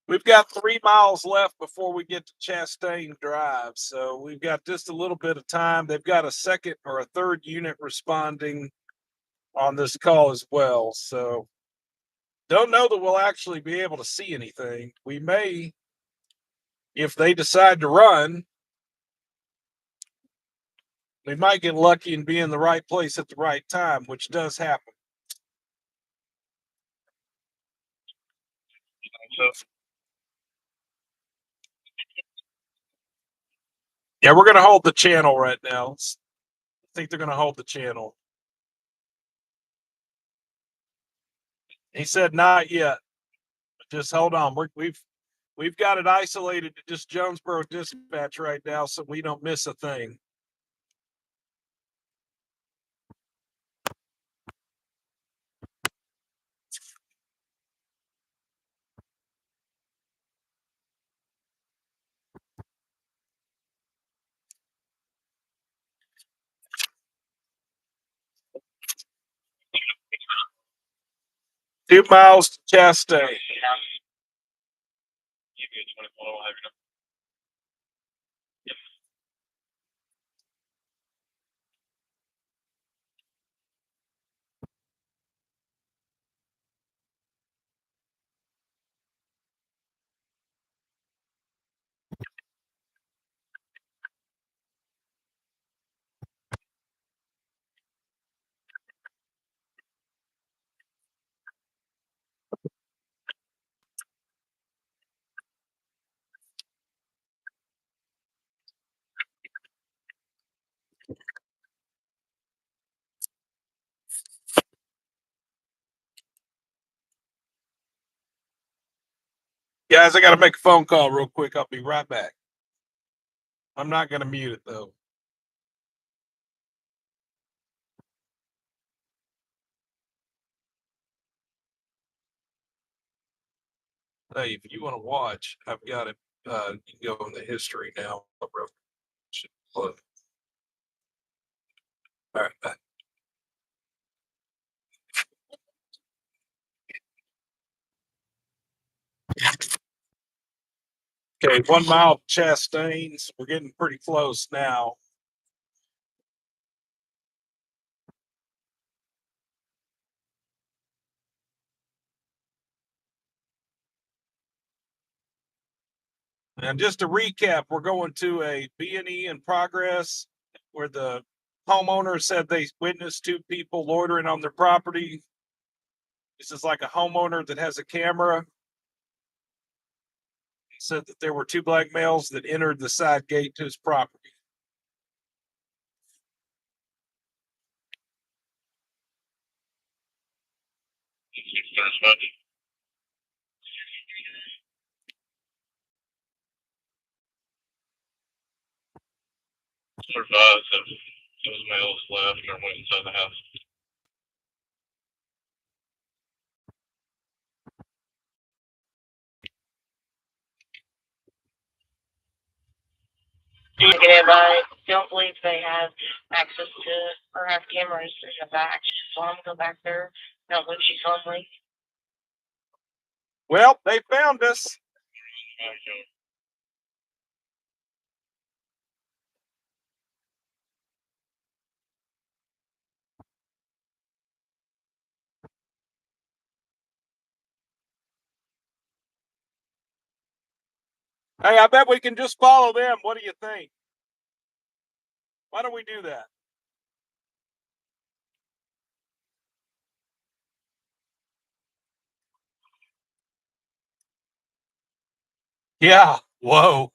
3 miles left before we get to Chastain Drive, so we've got just a little bit of time. They've got a second or a third unit responding on this call as well, so don't know that we'll actually be able to see anything. We may, if they decide to run, we might get lucky and be in the right place at the right time, which does happen. Yeah, we're going to hold the channel right now. I think they're going to hold the channel. He said, "Not yet. Just hold on. We've got it isolated to just Jonesboro dispatch right now, so we don't miss a thing." Two miles to Chastain. Guys, I got to make a phone call real quick. I'll be right back. I'm not going to mute it, though. Hey, if you want to watch, I've got it You can go in the history now. All right. Okay, 1 mile Chastain's. We're getting pretty close now. And just to recap, we're going to a B&E in progress where the homeowner said they witnessed 2 people loitering on their property. This is like a homeowner that has a camera. He said that there were 2 black males that entered the side gate to his property. Advised that those males left or went inside the house. I don't believe they have access to or have cameras in the back. So I'm gonna go back there. Don't believe she's lonely. Well, they found us. Hey, I bet we can just follow them. What do you think? Why don't we do that? Yeah. Whoa.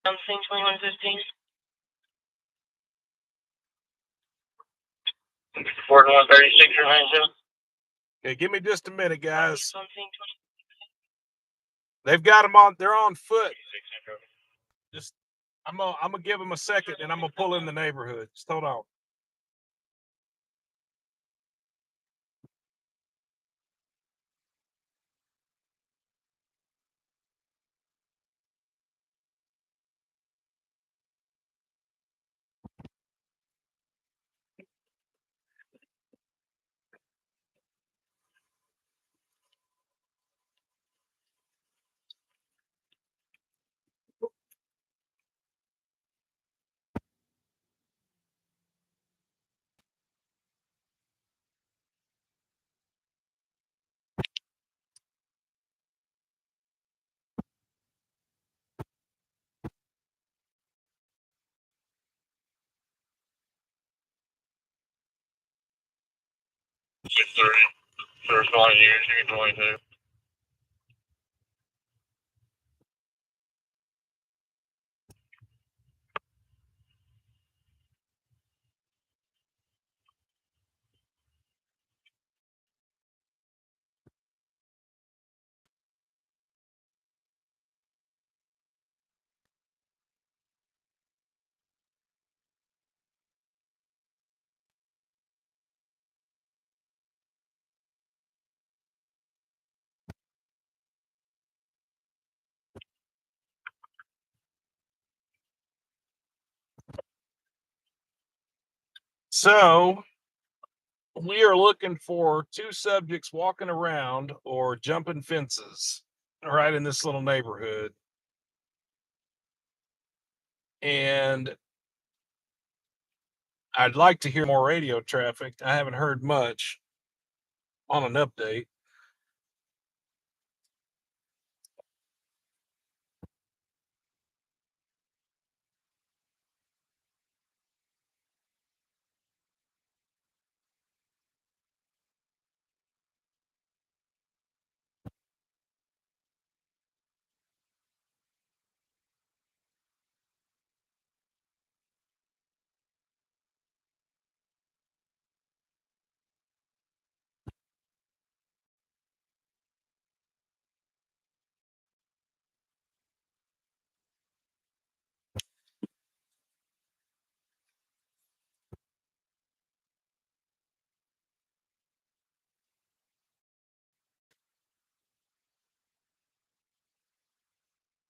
Something 2115. Reporting 136 or 97. Okay, give me just a minute, guys. Something 20. They've got them on. They're on foot. Just, I'm gonna give them a second, and I'm gonna pull in the neighborhood. Just hold on. It's 30. So it's not you. You can 22. So we are looking for 2 subjects walking around or jumping fences right in this little neighborhood. And I'd like to hear more radio traffic. I haven't heard much on an update.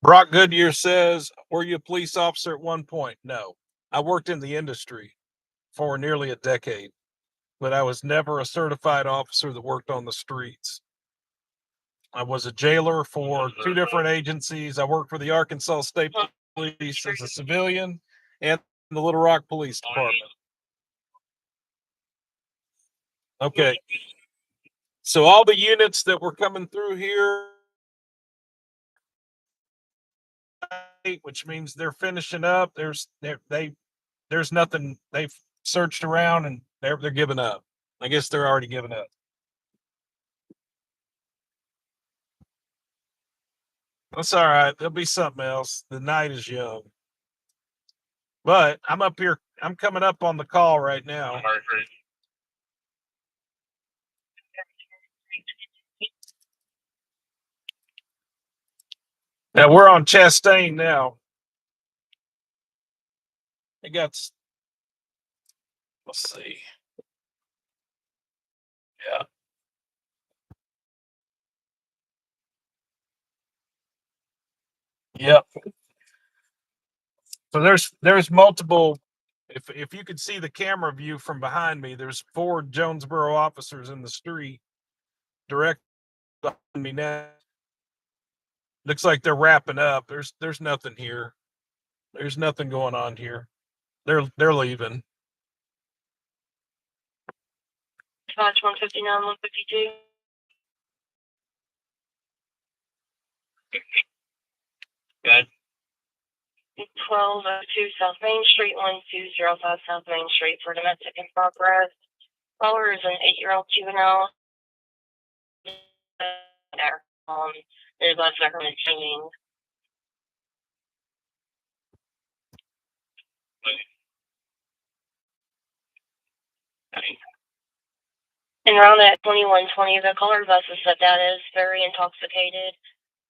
Brock Goodyear says, were you a police officer at one point? No. I worked in the industry for nearly a decade, but I was never a certified officer that worked on the streets. I was a jailer for two different agencies. I worked for the Arkansas State Police as a civilian and the Little Rock Police Department. Okay. So all the units that were coming through here, which means they're finishing up. There's nothing. They've searched around and they're giving up. I guess they're already giving up. That's all right. There'll be something else. The night is young. But I'm up here. I'm coming up on the call right now. Now we're on Chastain now. I got, let's see. Yeah. Yep. So there's multiple. If you could see the camera view from behind me, there's 4 Jonesboro officers in the street direct behind me now. Looks like they're wrapping up. There's nothing here. There's nothing going on here. They're leaving. Dispatch 159, 152. Good. 1202 South Main Street, 1205 South Main Street for domestic in progress. Caller is an 8-year-old juvenile. There's lots of government training. And around at 2120, the caller bus is set down is very intoxicated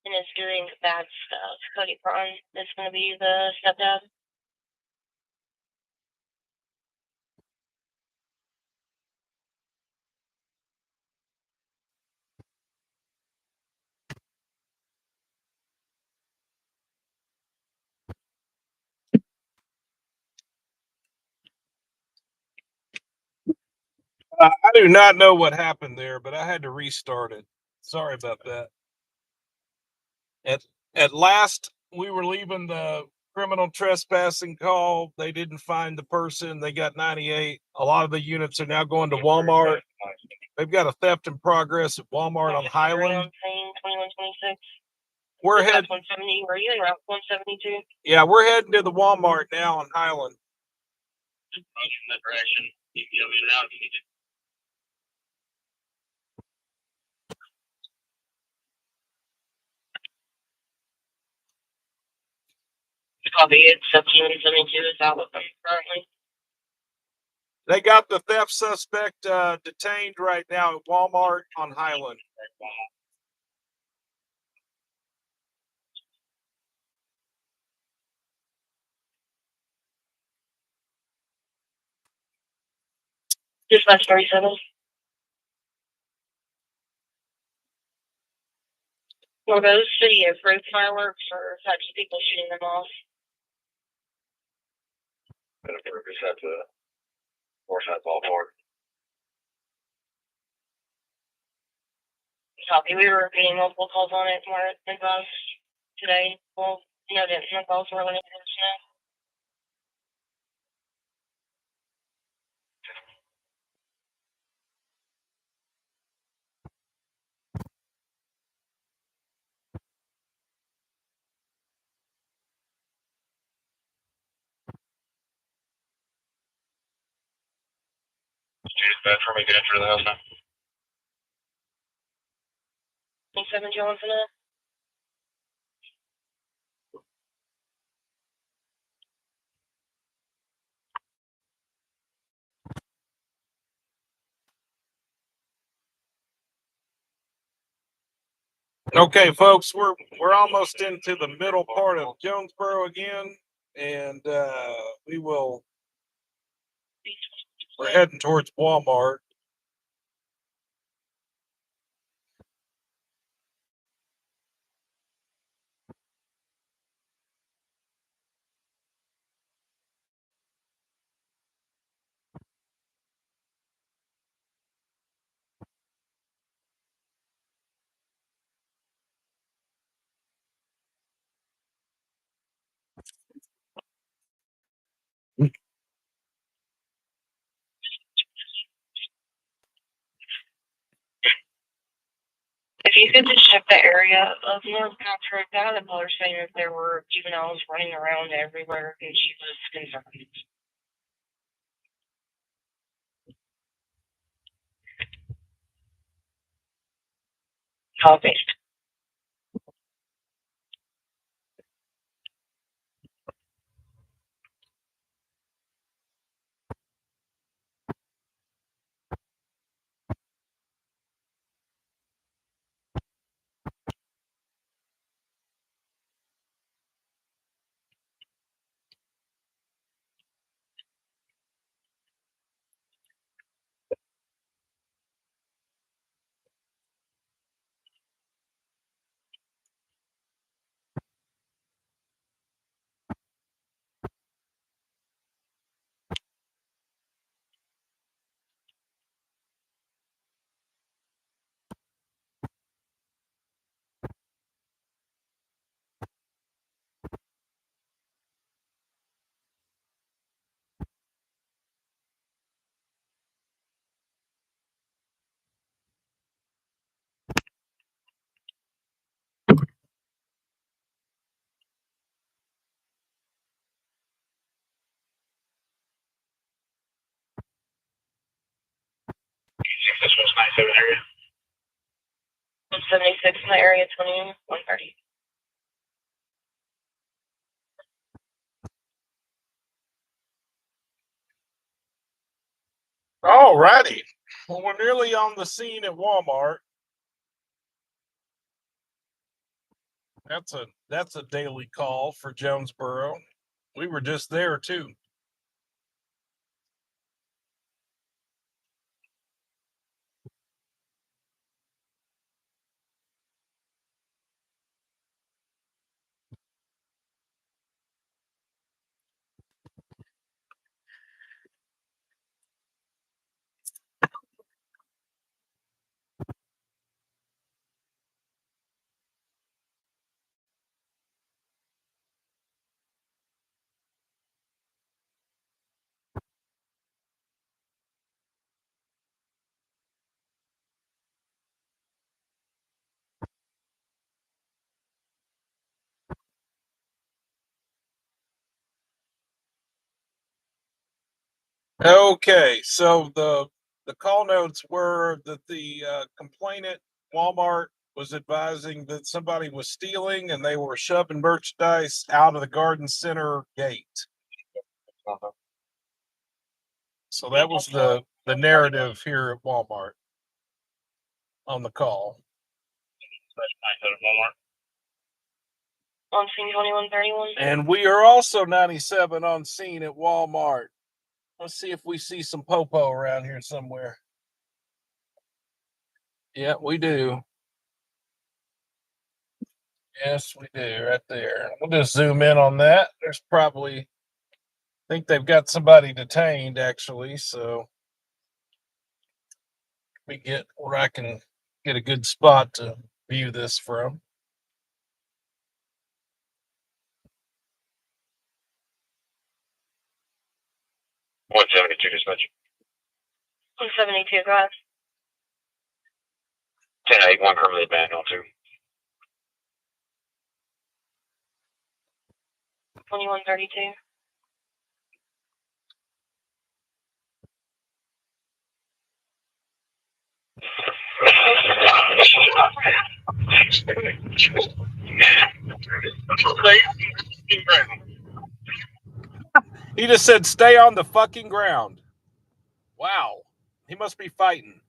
and is doing bad stuff. Cody Prawn is going to be the stepdad. I do not know what happened there, but I had to restart it. Sorry about that. At last, we were leaving the criminal trespassing call. They didn't find the person. They got 98. A lot of the units are now going to Walmart. They've got a theft in progress at Walmart on Highland. 2126. We're heading 170. Were you in Route 172? Yeah, we're heading to the Walmart now on Highland. From that direction. You can get in and out. You need to. Copy it. 1772 is out with them currently. They got the theft suspect detained right now at Walmart on Highland. Dispatch 37. Were those city approved fireworks or types of people shooting them off? Been approved. Just have to force that ball forward. Copy. We were getting multiple calls on it more than us today. Well, no, the calls were limited to snow. Dispatch for me to enter the house now. 27 Jones in it. Okay, folks, we're almost into the middle part of Jonesboro again, and we're heading towards Walmart. If you could just check the area of North Couch Road, I had a caller saying that there were juveniles running around everywhere, and she was concerned. Copy. This was 97 area. 176 in the area, 2130. All righty. Well, we're nearly on the scene at Walmart. That's a daily call for Jonesboro. We were just there too. Okay, so the call notes were that the complainant Walmart was advising that somebody was stealing and they were shoving merchandise out of the garden center gate. So that was the narrative here at Walmart on the call. On scene 2131. And we are also 97 on scene at Walmart. Let's see if we see some popo around here somewhere. Yeah, we do. Yes, we do, right there. We'll just zoom in on that. There's probably, I think they've got somebody detained actually, so we get where I can get a good spot to view this from. One 72 dispatch. 172, go ahead. 1081 currently abandoned on 2. 2132. He just said, "Stay on the fucking ground." Wow, he must be fighting.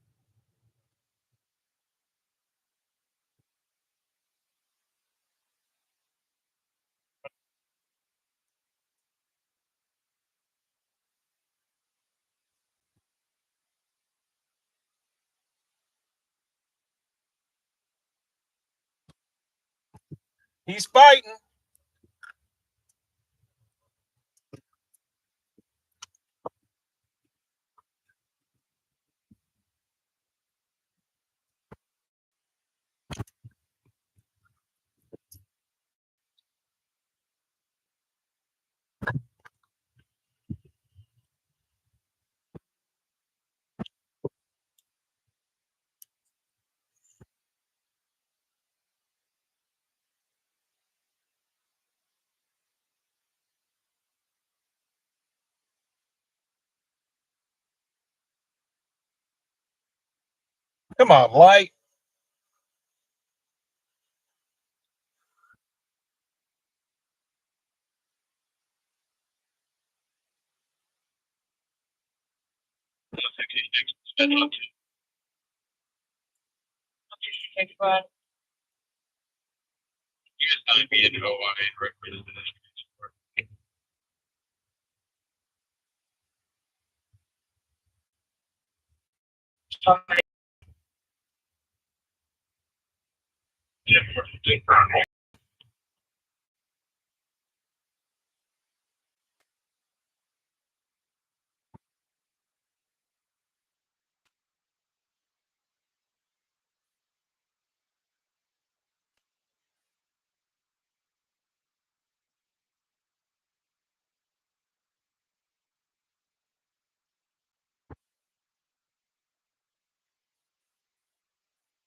He's fighting. Come on, light.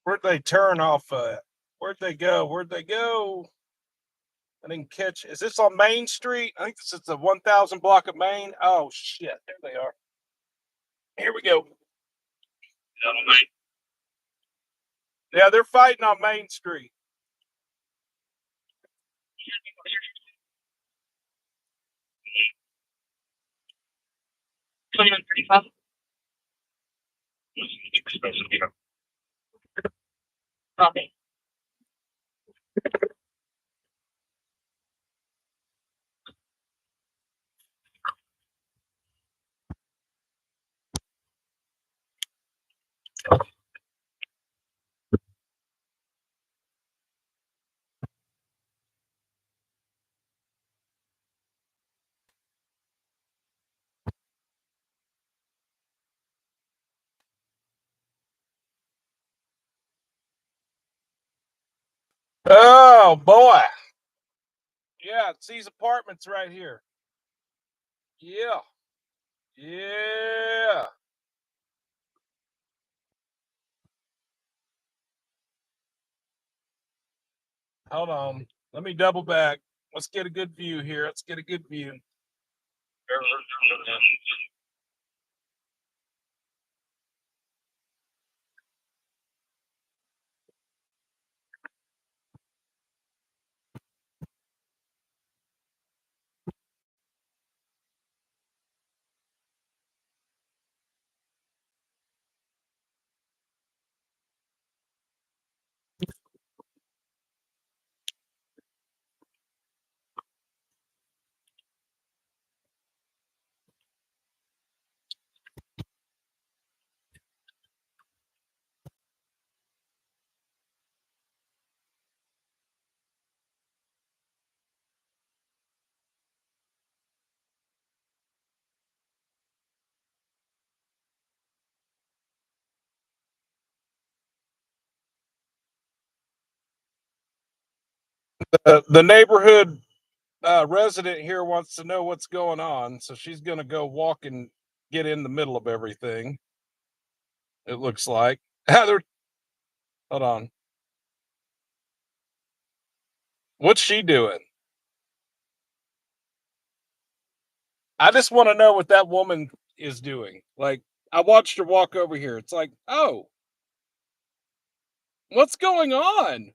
Where'd they turn off at? Where'd they go? Where'd they go? I didn't catch. Is this on Main Street? I think this is the 1000 block of Main. Oh shit! There they are. Here we go. Yeah, they're fighting on Main Street. Copy. Oh boy. Yeah, it's these apartments right here. Yeah. Yeah. Hold on. Let me double back. Let's get a good view here. Let's get a good view. The neighborhood resident here wants to know what's going on, so she's going to go walk and get in the middle of everything. It looks like. Heather, hold on. What's she doing? I just want to know what that woman is doing. Like, I watched her walk over here. It's like, oh, what's going on?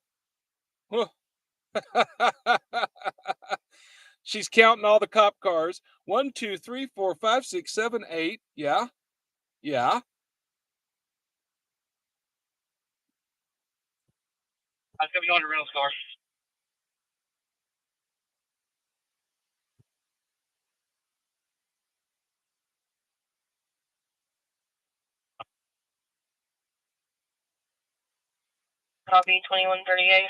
She's counting all the cop cars. 1, 2, 3, 4, 5, 6, 7, 8. Yeah. Yeah. I was going to be on a rental car. Copy 2138.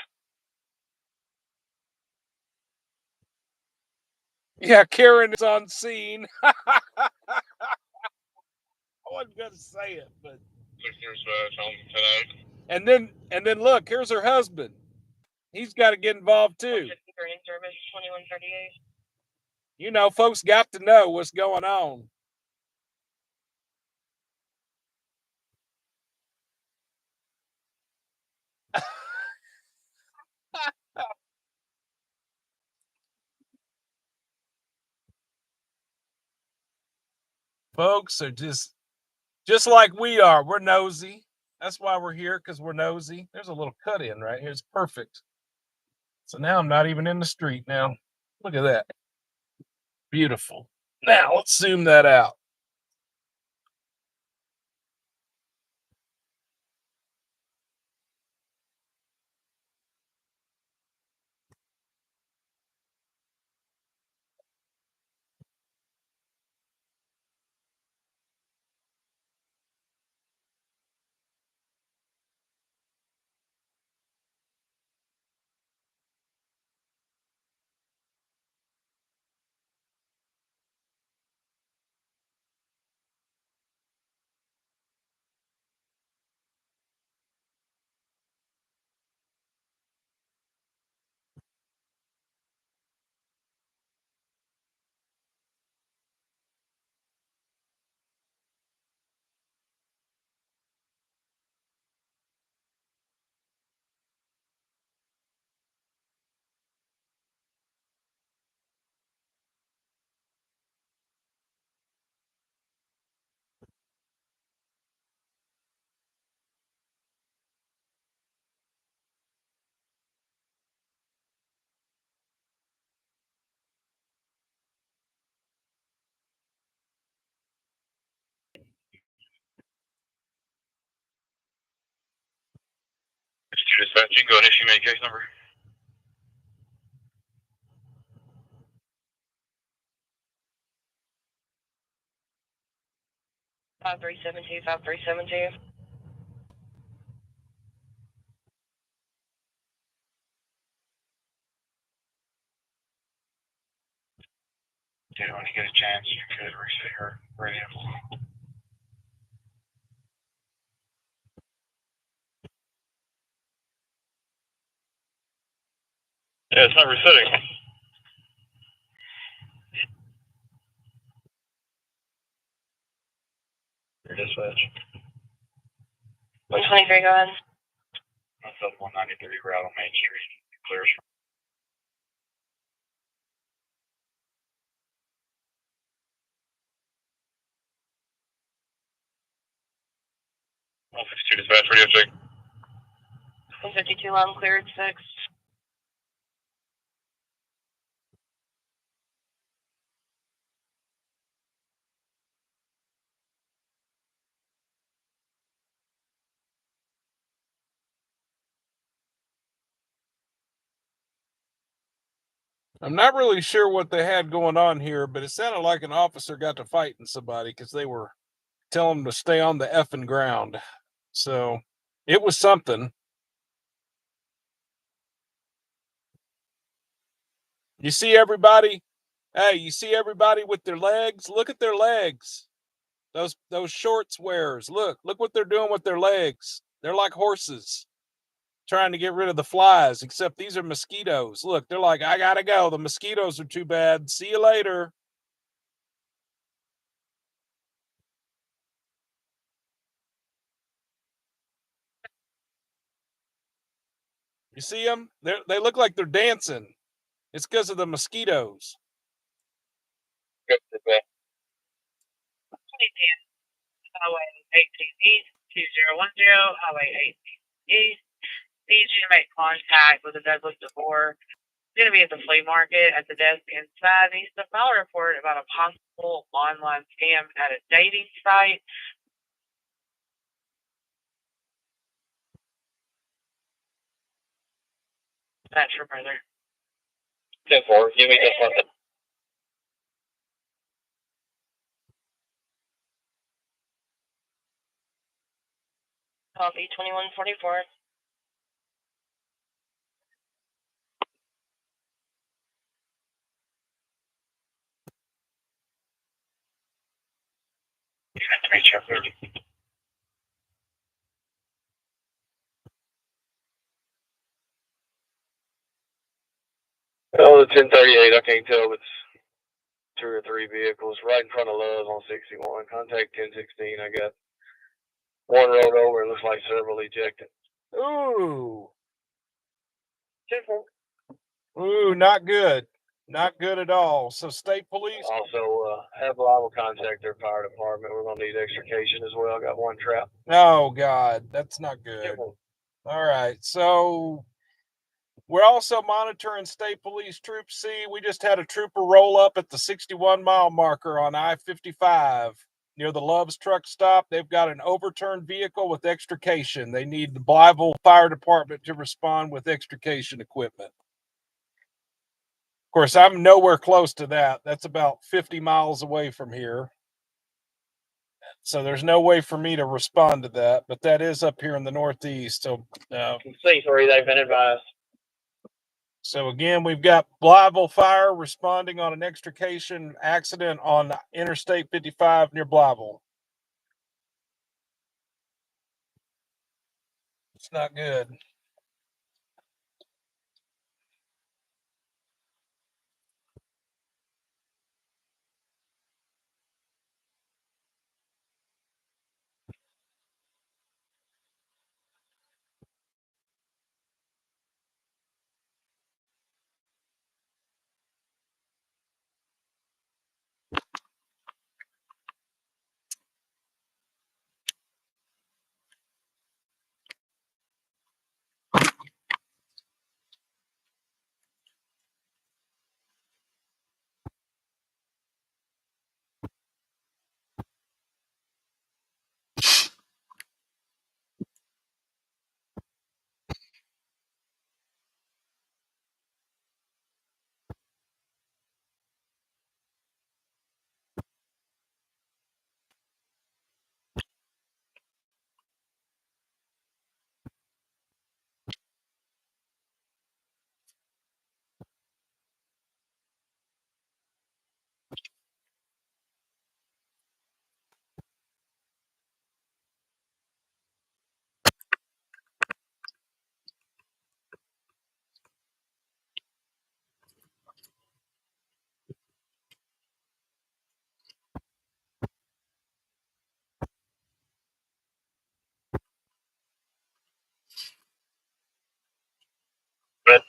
Yeah, Karen is on scene. I wasn't gonna say it, but and then look, here's her husband. He's got to get involved too. Service 2138. You know, folks got to know what's going on. Folks are just like we are. We're nosy. That's why we're here, because we're nosy. There's a little cut in right here. It's perfect. So now I'm not even in the street now. Look at that. Beautiful. Now let's zoom that out. Dispatching, go and issue me a case number. 5372, 5372. Dude, when you get a chance, you could reset your radio. Yeah, it's not resetting. Your dispatch. 123, go ahead. That's up 193 route on Main Street. Clears. 152 dispatch, radio check. 152, line cleared, 6. I'm not really sure what they had going on here, but it sounded like an officer got to fighting somebody because they were telling them to stay on the effing ground. So it was something. You see everybody? Hey, you see everybody with their legs? Look at their legs. Those shorts wearers. Look what they're doing with their legs. They're like horses trying to get rid of the flies, except these are mosquitoes. Look, they're like, I gotta go. The mosquitoes are too bad. See you later. You see them? They look like they're dancing. It's because of the mosquitoes. Good, dispatch. 2010, Highway 18 East, 2010, Highway 18 East. Need you to make contact with the Douglas DeVore. He's going to be at the flea market at the desk inside. Needs to file a report about a possible online scam at a dating site. That's your brother. 10-4, give me that one. Copy 2144. You have to make sure. Oh, the 1038, I can't tell if it's 2 or 3 vehicles right in front of Love on 61. Contact 1016. I got one rolled over. It looks like several ejected. Ooh. Ooh, not good. Not good at all. So state police. Also, have liable contact their fire department. We're gonna need extrication as well. I got one trap. Oh God, that's not good. All right. So we're also monitoring state police troop C. We just had a trooper roll up at the 61-mile marker on I-55 near the Love's truck stop. They've got an overturned vehicle with extrication. They need the Blytheville Fire Department to respond with extrication equipment. Of course, I'm nowhere close to that. That's about 50 miles away from here. So there's no way for me to respond to that, but that is up here in the Northeast. So, C3, they've been advised. So again, we've got Blytheville Fire responding on an extrication accident on Interstate 55 near Blytheville. It's not good. Good.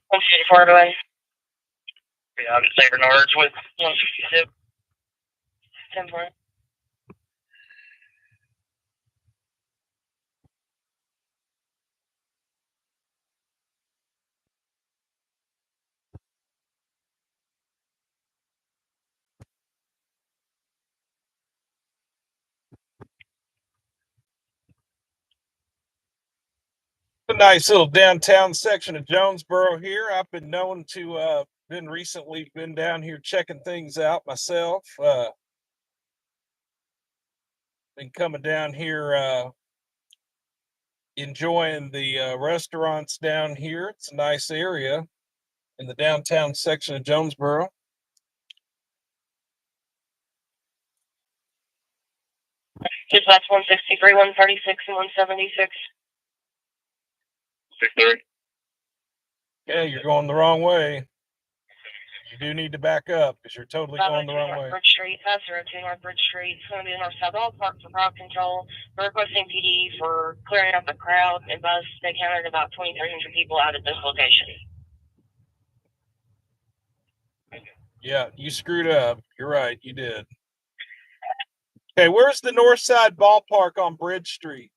154 away. Yeah, I'm St. Bernard's with 162. 10-4. A nice little downtown section of Jonesboro here. I've been known to been down here checking things out myself. Been coming down here enjoying the restaurants down here. It's a nice area in the downtown section of Jonesboro. Dispatch 163, 136, and 176. 6-3. Yeah, you're going the wrong way. You do need to back up because you're totally going the wrong way. Bridge Street, 502 North Bridge Street. It's going to be the north south all park for crowd control. We're requesting PD for clearing up the crowd and bus. They counted about 2,300 people out at this location. Yeah, you screwed up. You're right, you did. Okay, where's the north side ballpark on Bridge Street?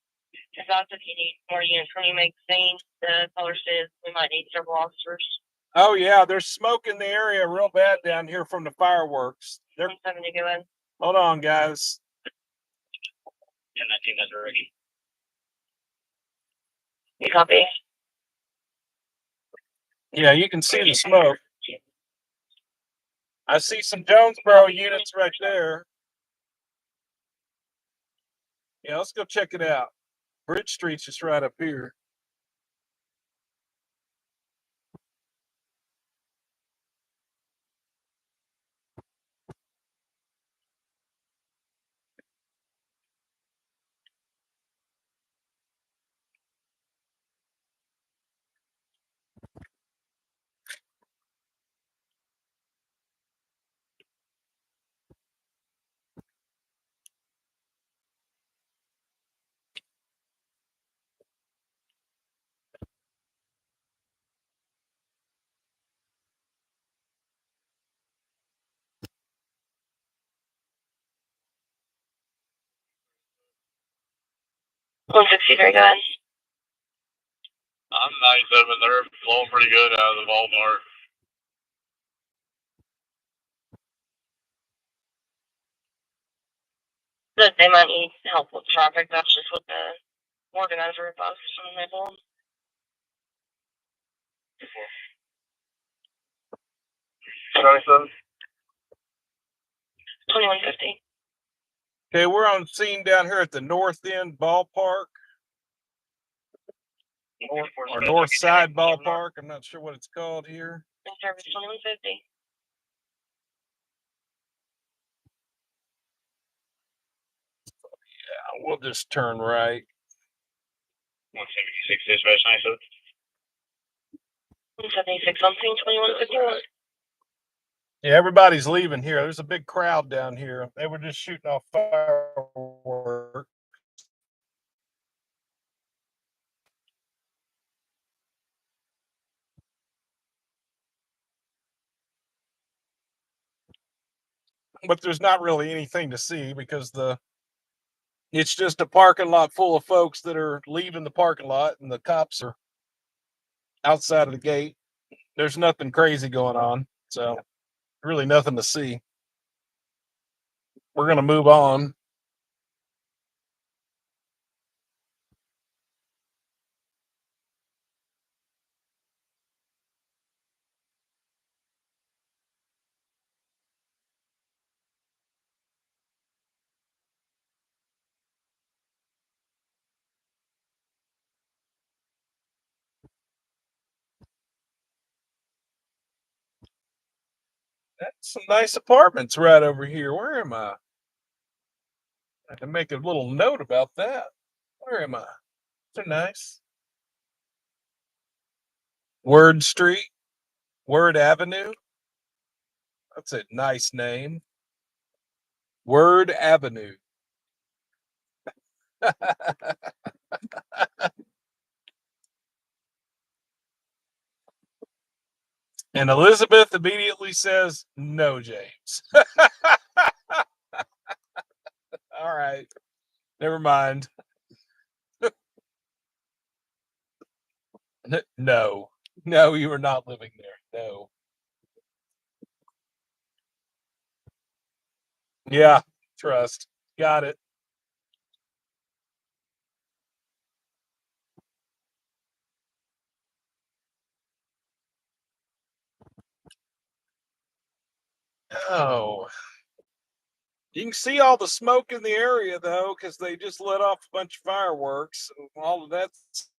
If that's if you need more units when you make the scene, the caller says we might need several officers. Oh yeah, there's smoke in the area real bad down here from the fireworks. 170 go in. Hold on, guys. 1019 is ready. You copy? Yeah, you can see the smoke. I see some Jonesboro units right there. Yeah, let's go check it out. Bridge Street's just right up here. 163, go ahead. I'm 97. They're flowing pretty good out of the ballpark. That they might need help with traffic. That's just what the organizer advised when they told them. 97. 2150. Okay, we're on scene down here at the North End Ballpark. Or North Side Ballpark. I'm not sure what it's called here. In service 2150. Yeah, we'll just turn right. 176 dispatch 97. 176 on scene 2151. Yeah, everybody's leaving here. There's a big crowd down here. They were just shooting off fireworks. But there's not really anything to see because it's just a parking lot full of folks that are leaving the parking lot and the cops are outside of the gate. There's nothing crazy going on. So really nothing to see. We're going to move on. That's some nice apartments right over here. Where am I? I have to make a little note about that. Where am I? They're nice. Word Street, Word Avenue. That's a nice name. Word Avenue. And Elizabeth immediately says, "No, James." All right. Never mind. No. No, you are not living there. No. Yeah, trust. Got it. Oh. You can see all the smoke in the area, though, because they just let off a bunch of fireworks. All of that's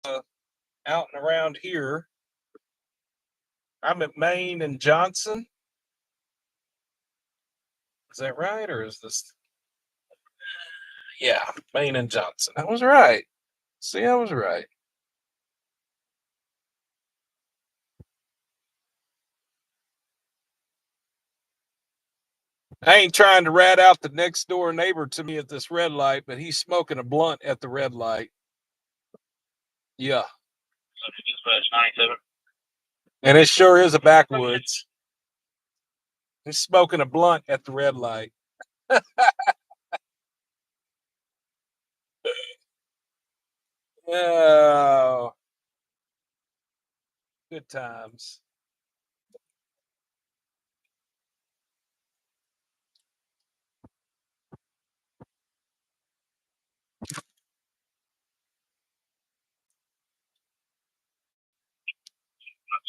out and around here. I'm at Main and Johnson. Is that right? Or is this? Yeah, Main and Johnson. I was right. See, I was right. I ain't trying to rat out the next door neighbor to me at this red light, but he's smoking a blunt at the red light. Yeah. Dispatch 97. And it sure is a backwoods. He's smoking a blunt at the red light. Oh, good times.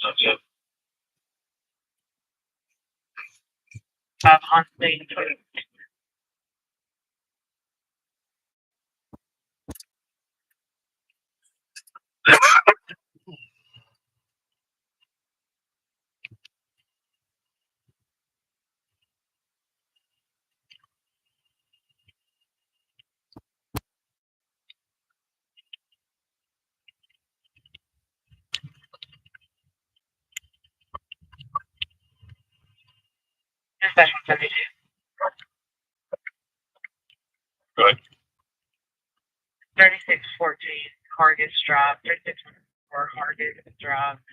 Subject. On scene 20. Dispatch 172. Good. 3614. Car gets dropped. 3614. Car gets dropped.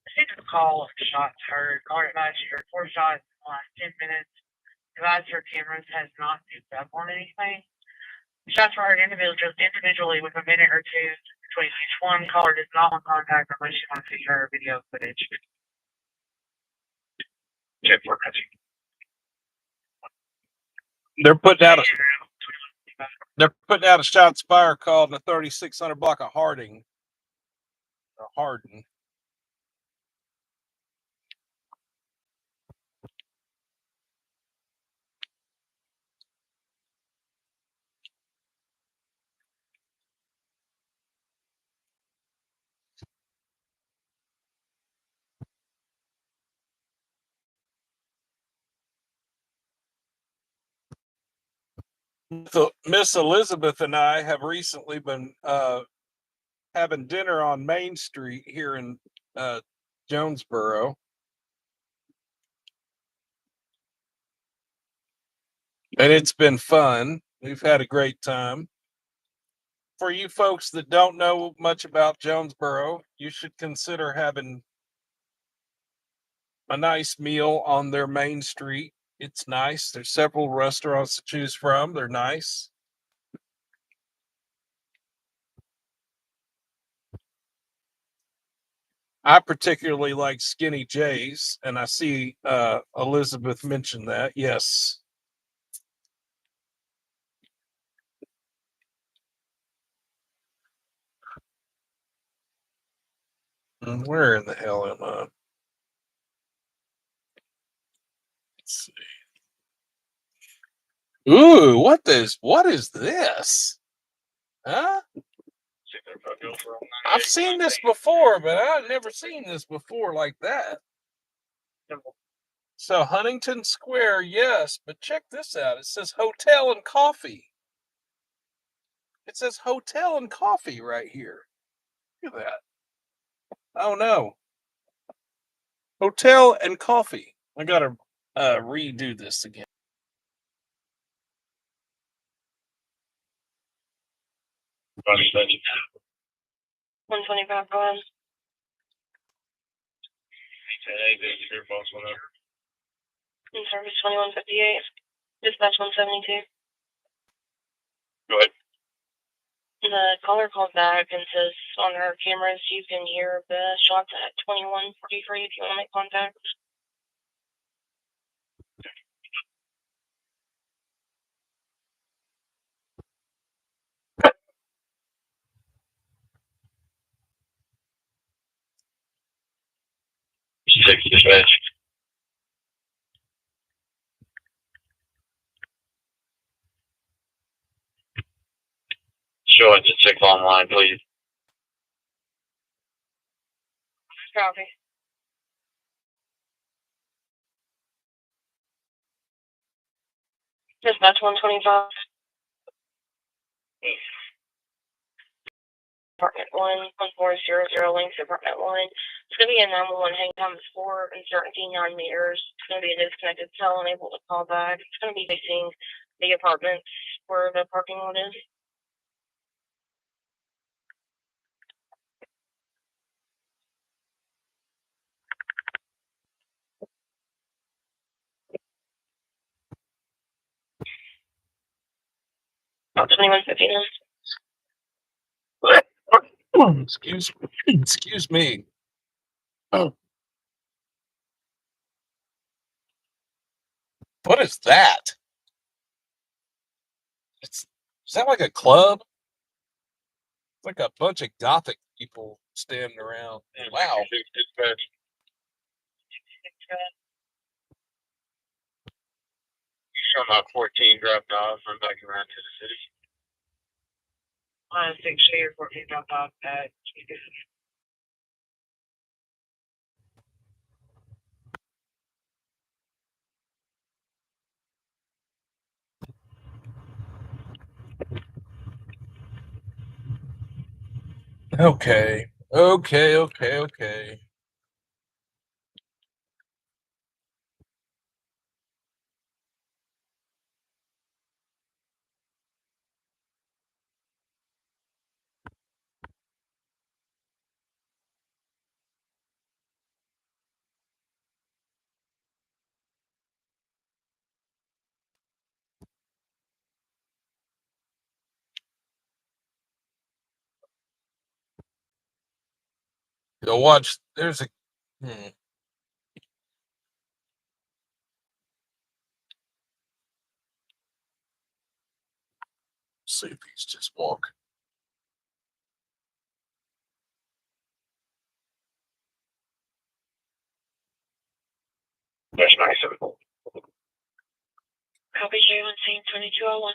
Received a call of shots heard. Car advised you heard 4 shots in the last 10 minutes. Advised her cameras has not picked up on anything. Shots fired individually with a minute or two between each one. Caller does not want contact unless you want to see her video footage. Check for catching. They're putting out a shots fire call in the 3600 block of Harding. Or Hardin. Miss Elizabeth and I have recently been having dinner on Main Street here in Jonesboro. And it's been fun. We've had a great time. For you folks that don't know much about Jonesboro, you should consider having a nice meal on their Main Street. It's nice. There's several restaurants to choose from. They're nice. I particularly like Skinny J's, and I see Elizabeth mentioned that. Yes. Where in the hell am I? Let's see. Ooh, what is this? Huh? I've seen this before, but I've never seen this before like that. So Huntington Square, yes, but check this out. It says hotel and coffee. It says hotel and coffee right here. Look at that. Oh no. Hotel and coffee. I gotta redo this again. $125, go ahead. In service 2158. Dispatch 172. Go ahead. The caller called back and says on her cameras you can hear the shots at 2143 if you want to make contact. Six dispatch. Show it to 6 online, please. Copy. Dispatch 125. Apartment 1400 links apartment 1. It's going to be a 911 hang time is 4 uncertainty 9 meters. It's going to be a disconnected cell unable to call back. It's going to be facing the apartments where the parking lot is. About 2159. Excuse me. Oh. What is that? Is that like a club? It's like a bunch of gothic people standing around. Wow. Show about 14 dropped off. I'm back around to the city. 6 share 14 dropped off at Okay. You'll watch. There's a. See if he's just walking. That's nice of it. Copy J1 scene 2201.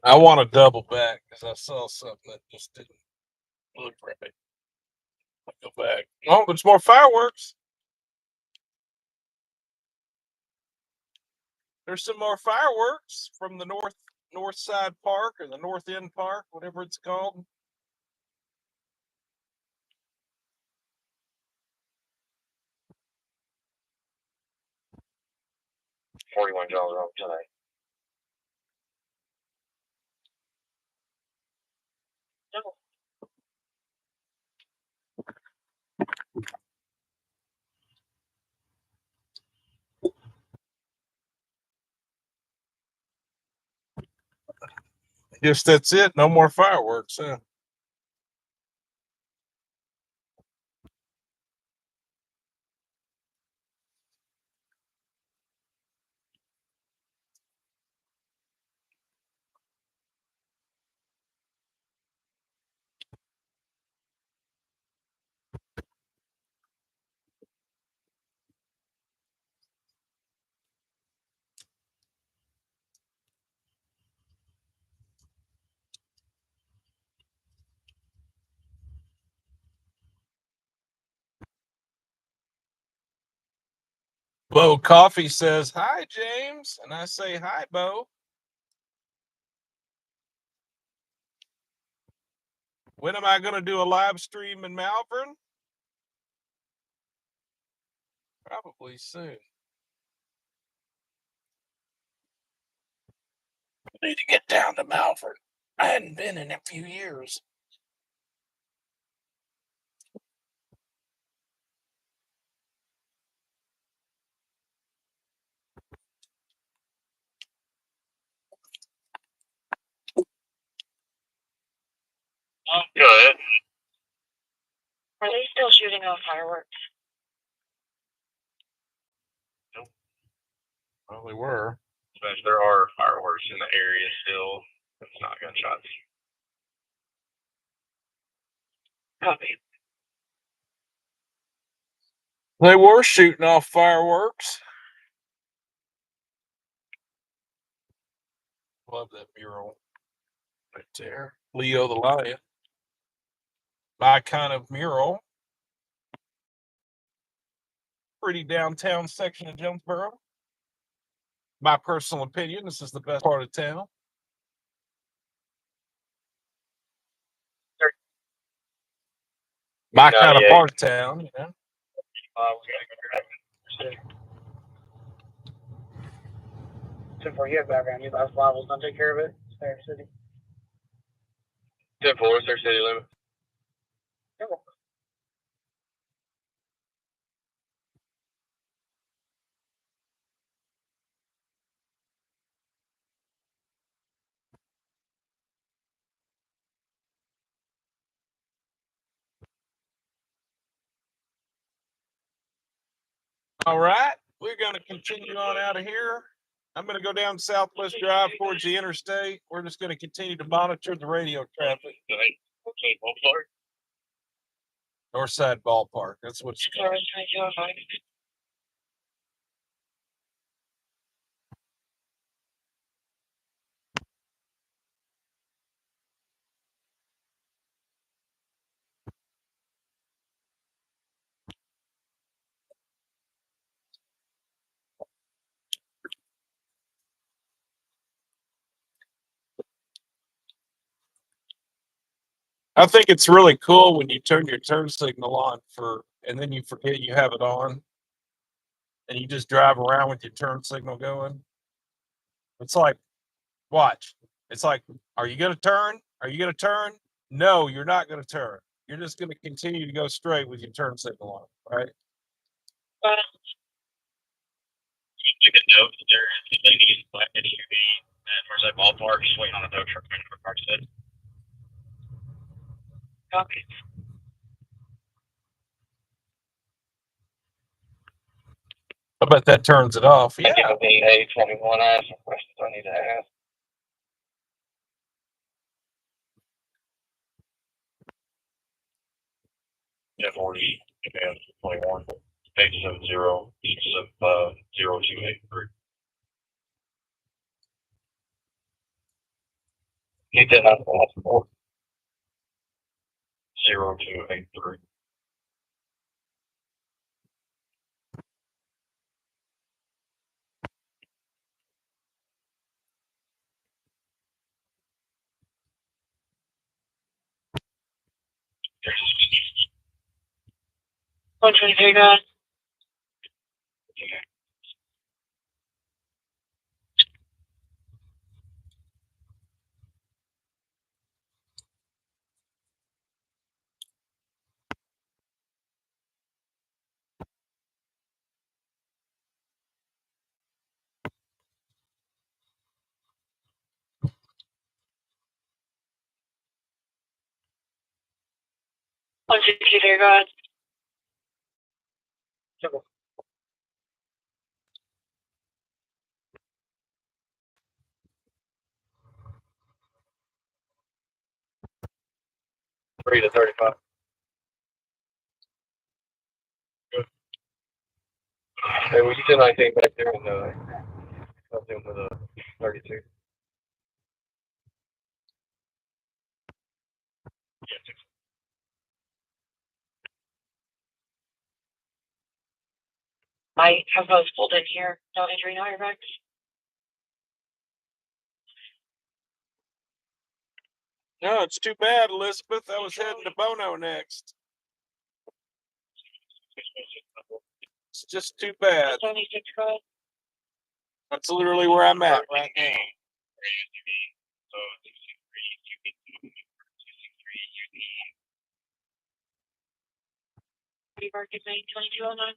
I want to double back because I saw something that just didn't look right. Go back. Oh, there's more fireworks. There's some more fireworks from the north side park or the north end park, whatever it's called. $41 off tonight. No. Guess that's it. No more fireworks, huh? Bo Coffee says, "Hi, James." And I say, "Hi, Bo." When am I going to do a live stream in Malvern? Probably soon. I need to get down to Malvern. I hadn't been in a few years. Good. Are they still shooting off fireworks? Probably were. But there are fireworks in the area still. It's not gunshots. Copy. They were shooting off fireworks. Love that mural right there. Leo the Lion. My kind of mural. Pretty downtown section of Jonesboro. My personal opinion, this is the best part of town. My kind of part of town, you know. So for you have background, you guys levels don't take care of it. Fair City. 10-4 is their city limit. All right, we're going to continue on out of here. I'm going to go down Southwest Drive towards the interstate. We're just going to continue to monitor the radio traffic. Okay, ballpark. Northside Ballpark. That's what it's called. I think it's really cool when you turn your turn signal on and then you forget you have it on, and you just drive around with your turn signal going. It's like, watch. It's like, are you going to turn? Are you going to turn? No, you're not going to turn. You're just going to continue to go straight with your turn signal on, right? Make a note that there is a lady in black SUV at Northside Ballpark, just waiting on a tow truck coming to park said. Copy. I bet that turns it off. I think Yeah. it'll be A21. I have some questions I need to ask. F40 and 21. Pages of 0, pages of 0283. He did not ask for 0283. There's 123, go ahead. One sixty three, go ahead. 3 to 35. Hey, will you send anything back there and help him with a 32? I have those pulled in here. No injury, no airbags. No, it's too bad, Elizabeth. I was heading to Bono next. It's just too bad. 76, go ahead. That's literally where I'm at right now. So 63 Market Main 2209.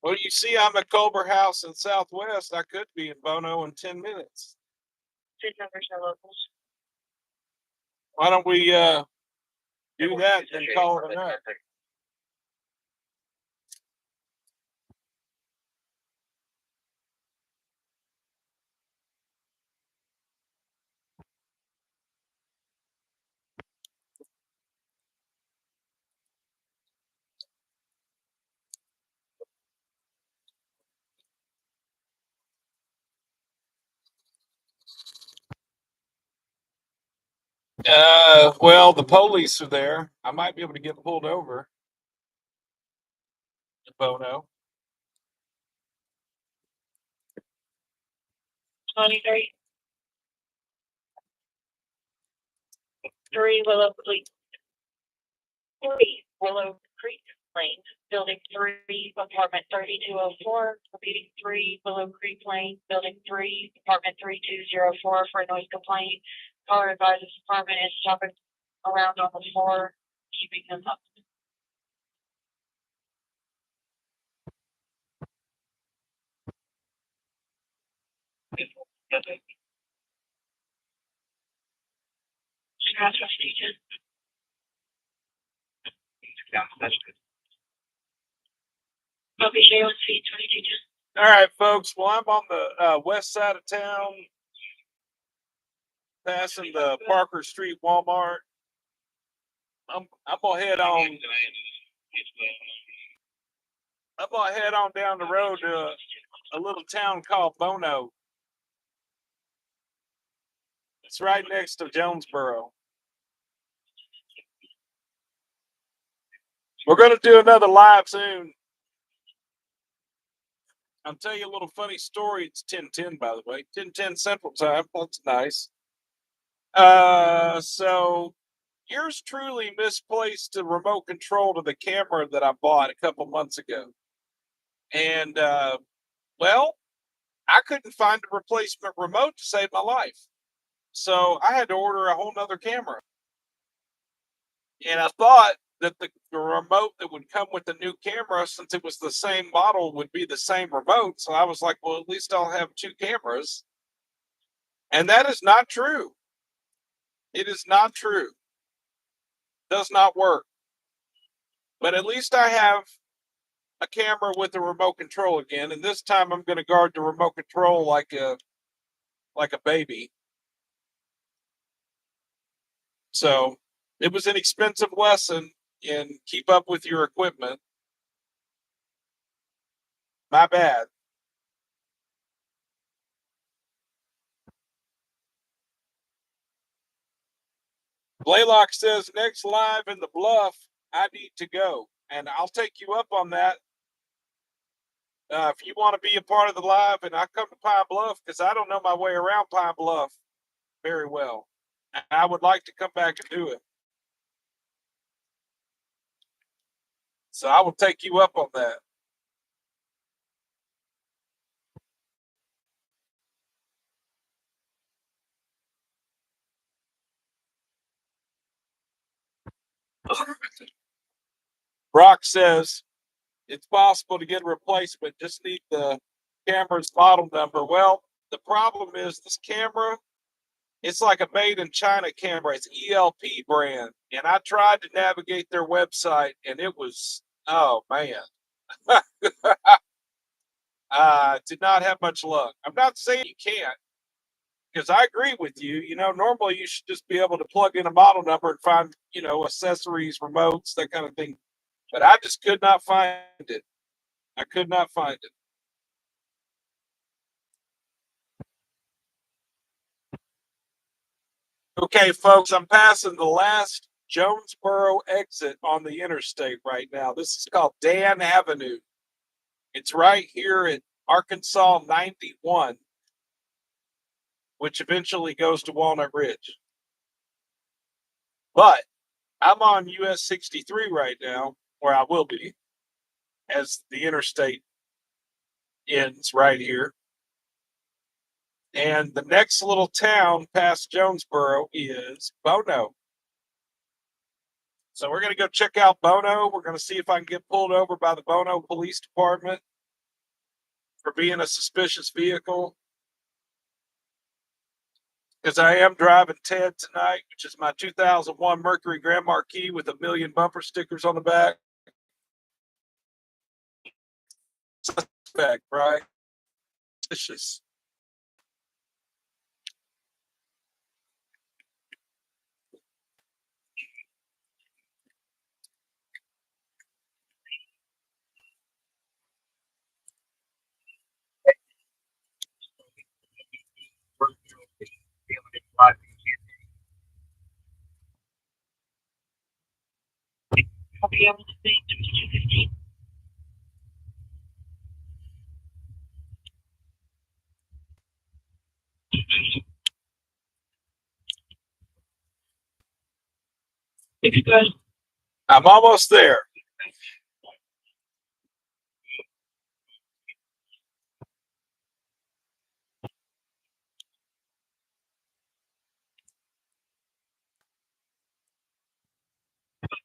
Well, you see, I'm at Culver House in Southwest. I could be in Bono in 10 minutes. Two numbers are locals. Why don't we do that and call it a night? Well, the police are there. I might be able to get pulled over. Bono. 23. 3 Willow Creek. 3 Willow Creek Lane. Building 3, apartment 3204. Repeating 3 Willow Creek Lane. Building 3, apartment 3204 for a noise complaint. Caller advises apartment is jumping around on the floor, keeping them up. That's what I need to. Copy Shayla's feet 22. All right, folks. Well, I'm on the west side of town, passing the Parker Street Walmart. I'm gonna head on. I'm gonna head on down the road to a little town called Bono. It's right next to Jonesboro. We're gonna do another live soon. I'll tell you a little funny story. It's 10:10, by the way. 10:10 Central Time. That's nice. So yours truly misplaced the remote control to the camera that I bought a couple months ago. And, well, I couldn't find a replacement remote to save my life. So I had to order a whole nother camera. And I thought that the remote that would come with the new camera, since it was the same model, would be the same remote. So I was like, well, at least I'll have two cameras. And that is not true. It is not true. Does not work. But at least I have a camera with a remote control again. And this time I'm going to guard the remote control like a baby. So it was an expensive lesson in keep up with your equipment. My bad. Blaylock says next live in the Bluff, I need to go. And I'll take you up on that. If you want to be a part of the live and I come to Pine Bluff, because I don't know my way around Pine Bluff very well. I would like to come back and do it. So I will take you up on that. Brock says it's possible to get a replacement, just need the camera's model number. Well, the problem is this camera, it's like a made in China camera. It's ELP brand. And I tried to navigate their website and it was, oh man. Did not have much luck. I'm not saying you can't, because I agree with you. You know, normally you should just be able to plug in a model number and find, accessories, remotes, that kind of thing. But I just could not find it. I could not find it. Okay, folks, I'm passing the last Jonesboro exit on the interstate right now. This is called Dan Avenue. It's right here at Arkansas 91, which eventually goes to Walnut Ridge. But I'm on US 63 right now, where I will be, as the interstate ends right here. And the next little town past Jonesboro is Bono. So we're going to go check out Bono. We're going to see if I can get pulled over by the Bono Police Department for being a suspicious vehicle. Because I am driving Ted tonight, which is my 2001 Mercury Grand Marquis with 1 million bumper stickers on the back. Suspect, right? Suspicious. I'll be able to see 215. It's good. I'm almost there.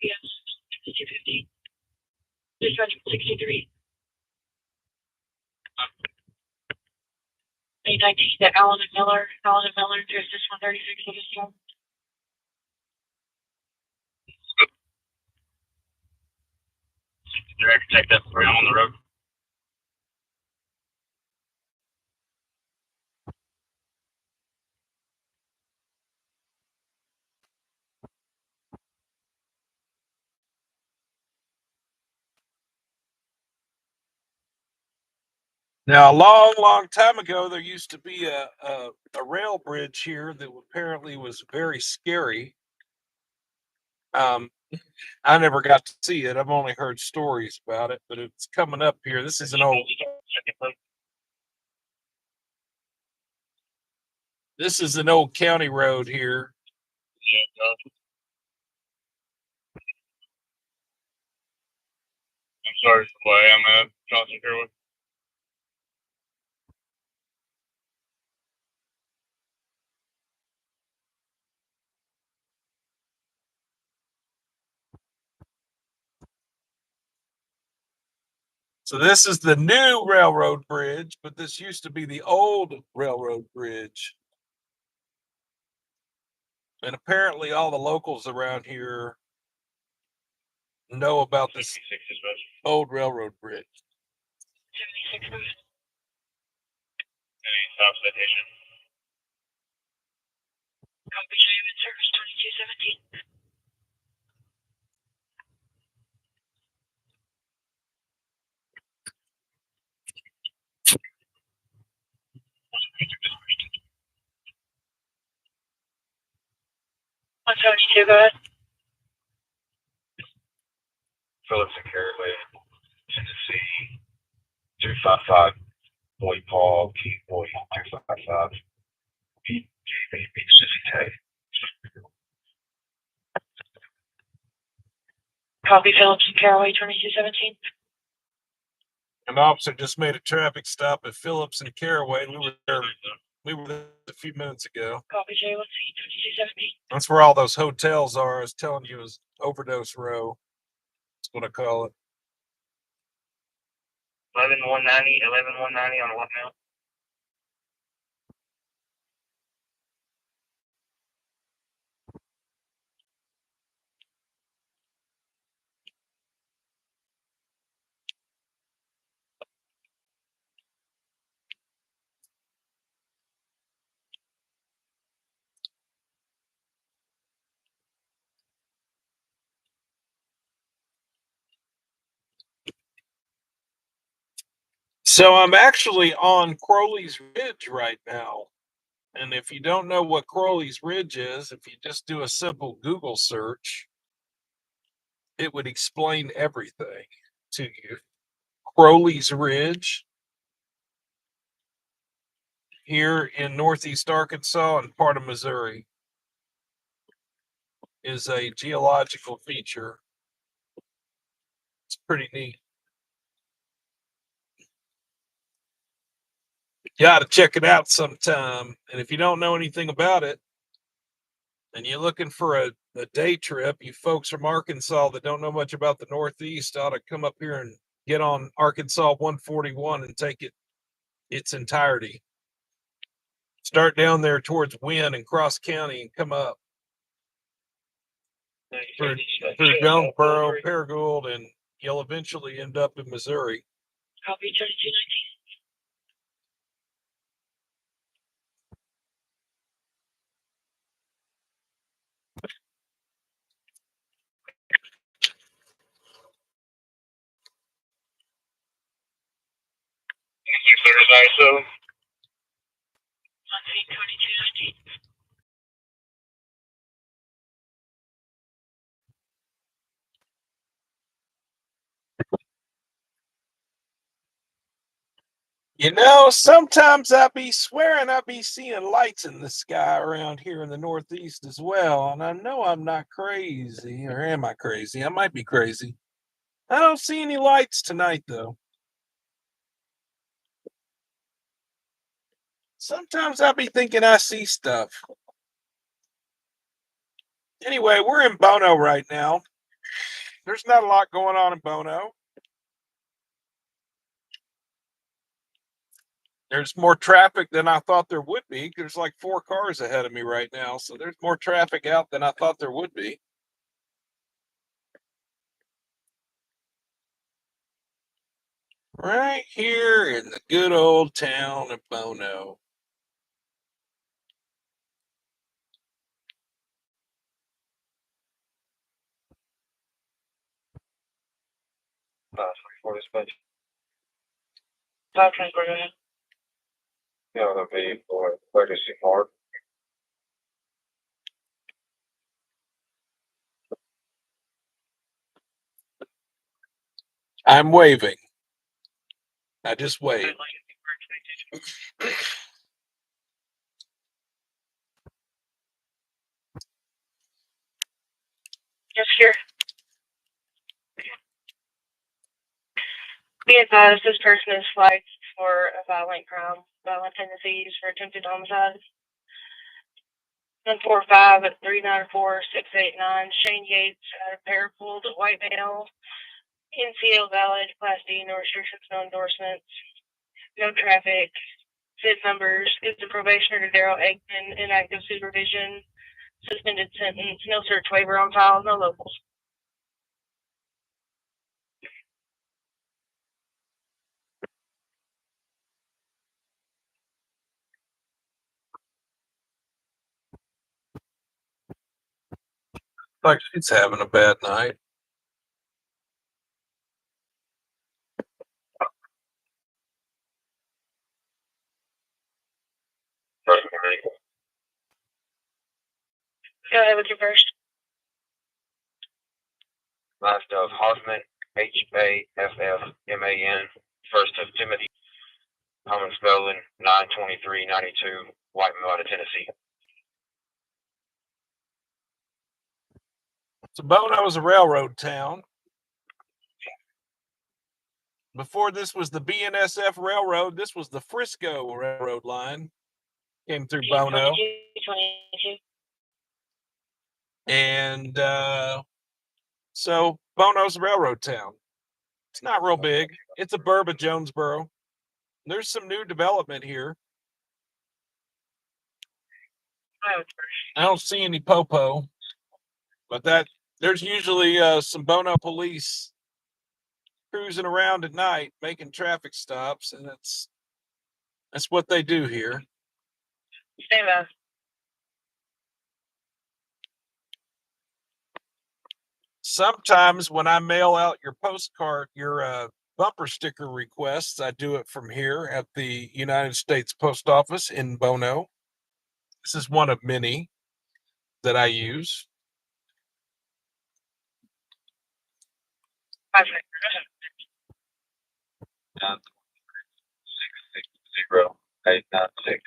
Yes, 250. 663. 819 to Allen and Miller. Allen and Miller, there's this 136 for this one. Direct take that for you on the road. Now, a long, long time ago, there used to be a rail bridge here that apparently was very scary. I never got to see it. I've only heard stories about it, but it's coming up here. This is an old county road here, Yeah, I'm sorry for the delay. I'm at Johnson Fairway. So this is the new railroad bridge, but this used to be the old railroad bridge. And apparently all the locals around here know about this 56 dispatch. old railroad bridge. 76 booth. Any stop citation? Copy, show you in service 2217. One 72, go ahead. Phillips and Caraway, Tennessee, 255, Boy Paul, Keith Boy, 255, Pete, Pacific. Copy, Phillips and Caraway 2217. An officer just made a traffic stop at Phillips and Caraway. We were there a few minutes ago. Copy, J1C 2217. That's where all those hotels are. I was telling you, is Overdose Row. That's what I call it. 11190, 11190 on what now? So I'm actually on Crowley's Ridge right now. And if you don't know what Crowley's Ridge is, if you just do a simple Google search, it would explain everything to you. Crowley's Ridge here in northeast Arkansas and part of Missouri is a geological feature. It's pretty neat. You ought to check it out sometime. And if you don't know anything about it and you're looking for a day trip, you folks from Arkansas that don't know much about the Northeast ought to come up here and get on Arkansas 141 and take it its entirety. Start down there towards Wynn and Cross County and come up through Jonesboro, Paragould, and you'll eventually end up in Missouri. Copy 2219. ISO. 2219. You know, sometimes I be swearing I be seeing lights in the sky around here in the Northeast as well. And I know I'm not crazy, or am I crazy? I might be crazy. I don't see any lights tonight, though. Sometimes I be thinking I see stuff. Anyway, we're in Bono right now. There's not a lot going on in Bono. There's more traffic than I thought there would be. There's like 4 cars ahead of me right now. So there's more traffic out than I thought there would be. Right here in the good old town of Bono. For dispatch. 524, go ahead. Yeah, the V for 36 Mark. I'm waving. I just wave. Here. Be advised, this person is flagged for a violent crime, violent tendencies for attempted homicide. 145 at 394-689 Shane Yates, parapooled white male, NCL valid, Class D, no restrictions, no endorsements, no traffic, SID numbers, is the probationer to Daryl Aikman, inactive supervision, suspended sentence, no search waiver on file, no locals. Like she's having a bad night. Go ahead with your first. Last of Hoffman, Haffman, first of Timothy, common spelling 92392, white male out of Tennessee. So Bono was a railroad town. Before this was the BNSF Railroad, this was the Frisco Railroad line. Came through Bono. 22. And so Bono's a railroad town. It's not real big. It's a burb of Jonesboro. There's some new development here. I don't see any popo, but there's usually some Bono police cruising around at night making traffic stops, and that's what they do here. Stand by. Sometimes when I mail out your postcard, your bumper sticker requests, I do it from here at the United States Post Office in Bono. This is one of many that I use. 660-896.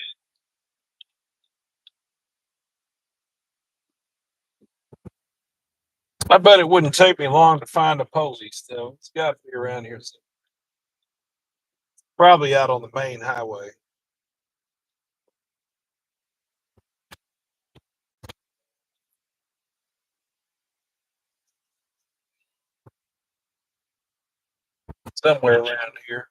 I bet it wouldn't take me long to find a police, though. It's got to be around here. Probably out on the main highway. Somewhere around here.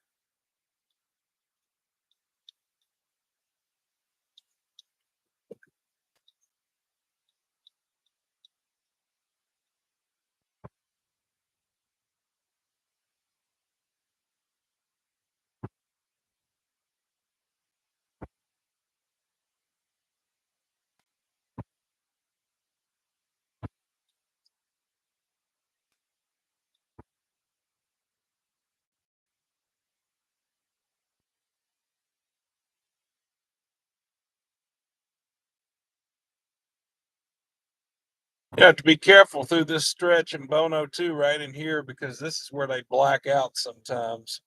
You have to be careful through this stretch in Bono too, right in here, because this is where they black out sometimes.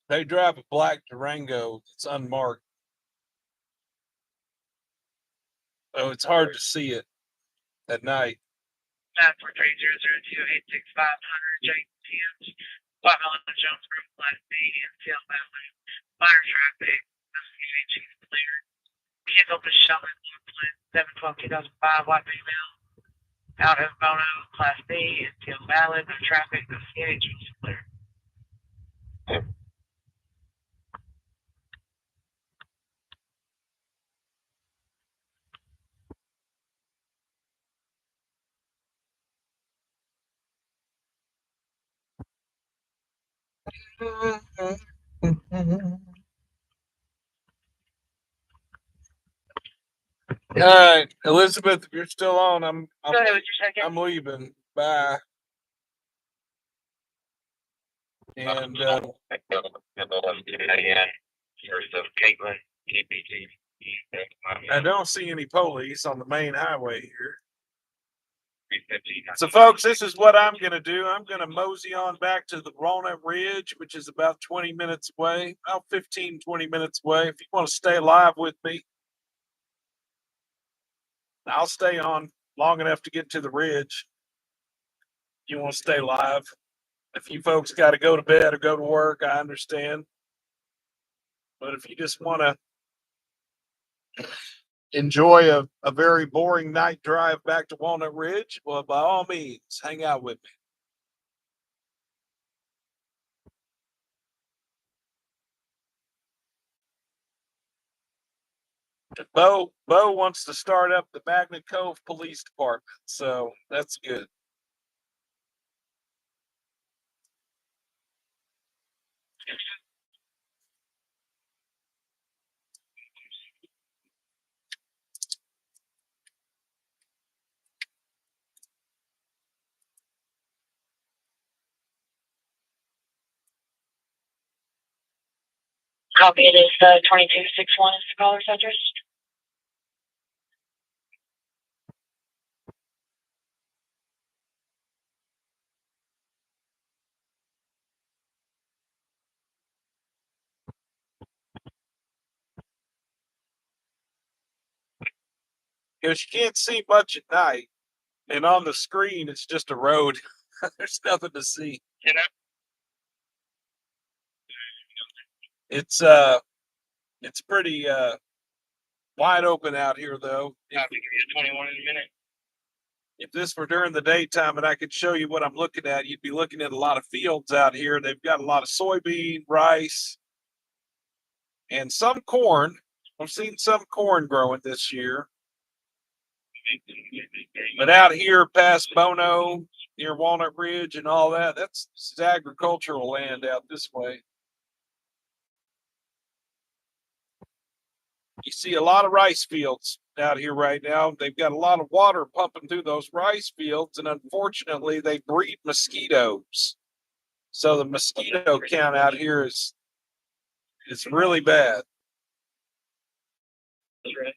They drive a black Durango that's unmarked, so it's hard to see it at night. 943-002-86500 J10, White Mile in Jonesboro, Class B, NCL Valley, minor traffic, investigation cleared. Kids open showing 7/12/2005, white female, out of Bono, Class B, NCL Valley, no traffic, investigation cleared. All right, Elizabeth, if you're still on, I'm Go ahead with your second. I'm leaving. Bye. And First of Caitlin, EPT. I don't see any police on the main highway here. So, folks, this is what I'm going to do. I'm going to mosey on back to the Walnut Ridge, which is about 20 minutes away, about 15, 20 minutes away. If you want to stay live with me, I'll stay on long enough to get to the ridge. You want to stay live. If you folks got to go to bed or go to work, I understand. But if you just want to enjoy a very boring night drive back to Walnut Ridge, well, by all means, hang out with me. Bo wants to start up the Magnet Cove Police Department, so that's good. Copy, it is 2261 is the caller's address. Because you can't see much at night, and on the screen it's just a road. There's nothing to see. It's pretty wide open out here, though. Copy, 21 in a minute. If this were during the daytime and I could show you what I'm looking at, you'd be looking at a lot of fields out here. They've got a lot of soybean, rice, and some corn. I've seen some corn growing this year. But out here past Bono, near Walnut Ridge and all that, this is agricultural land out this way. You see a lot of rice fields out here right now. They've got a lot of water pumping through those rice fields, and unfortunately they breed mosquitoes. So the mosquito count out here is really bad. That's right.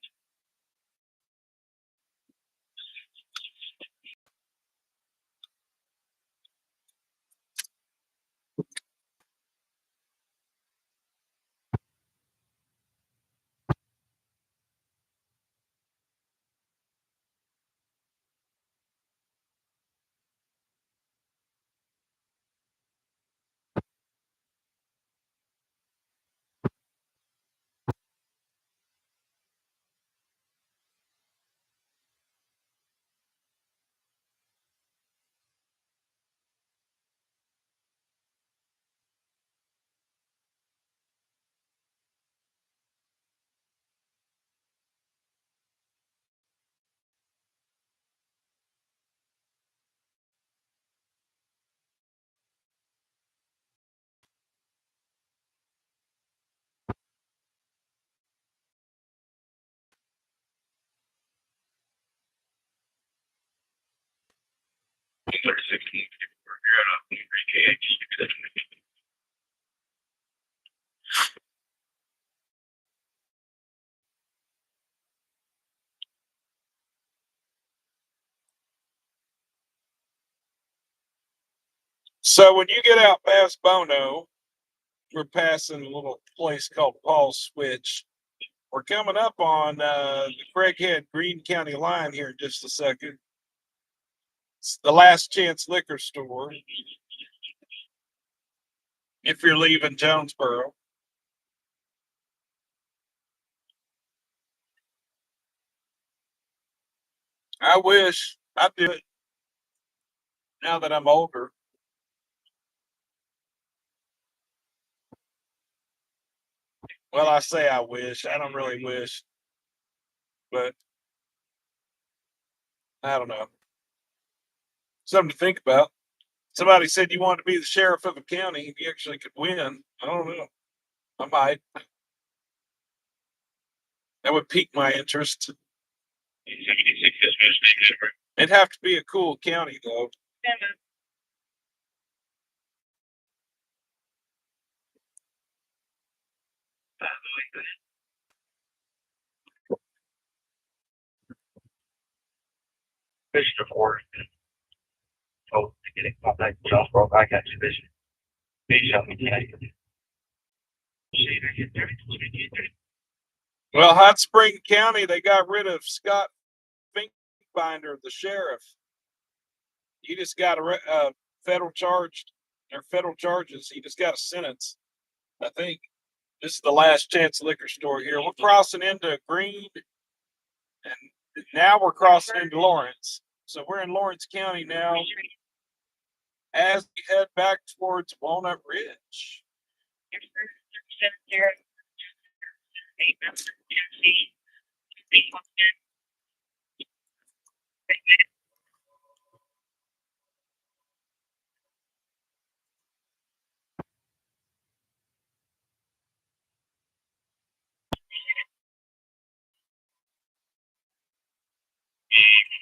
So when you get out past Bono, we're passing a little place called Paul's Switch. We're coming up on the Craighead Greene County line here in just a second. It's the Last Chance Liquor Store. If you're leaving Jonesboro. I wish I did now that I'm older. Well, I say I wish. I don't really wish. But I don't know. Something to think about. Somebody said you wanted to be the sheriff of a county and you actually could win. I don't know. I might. That would pique my interest. 76 is It'd have to be a cool county, though. Mr. Ford. Oh, getting contact Jonesboro. I got you, Bishop. Bishop, yeah. Well, Hot Spring County, they got rid of Scott Fink bookbinder, the sheriff. He just got a federal charged or federal charges. He just got a sentence. I think this is the Last Chance liquor store here. We're crossing into Green, and now we're crossing into Lawrence. So we're in Lawrence County now as we head back towards Walnut Ridge.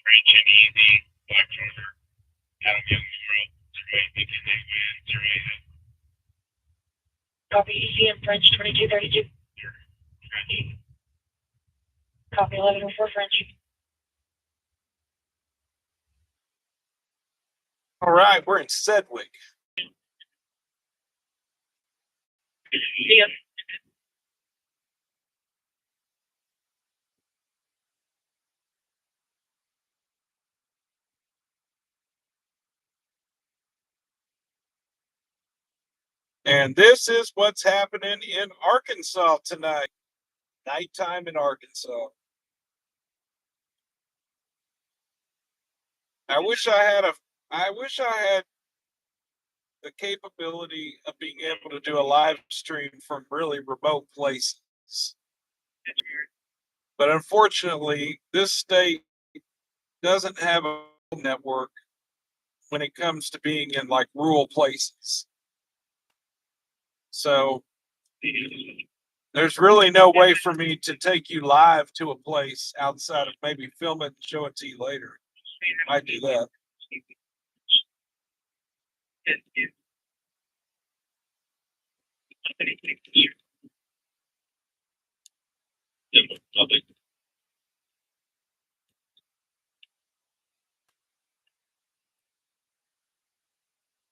French and easy, black shoulder. Adam Youngsboro, survey, BK man, survey. Copy ECM French 2232. French. Copy 1104 French. All right, we're in Sedgwick. See ya. And this is what's happening in Arkansas tonight. Nighttime in Arkansas. I wish I had the capability of being able to do a live stream from really remote places. But unfortunately, this state doesn't have a network when it comes to being in like rural places. So there's really no way for me to take you live to a place outside of maybe film it and show it to you later. I do that.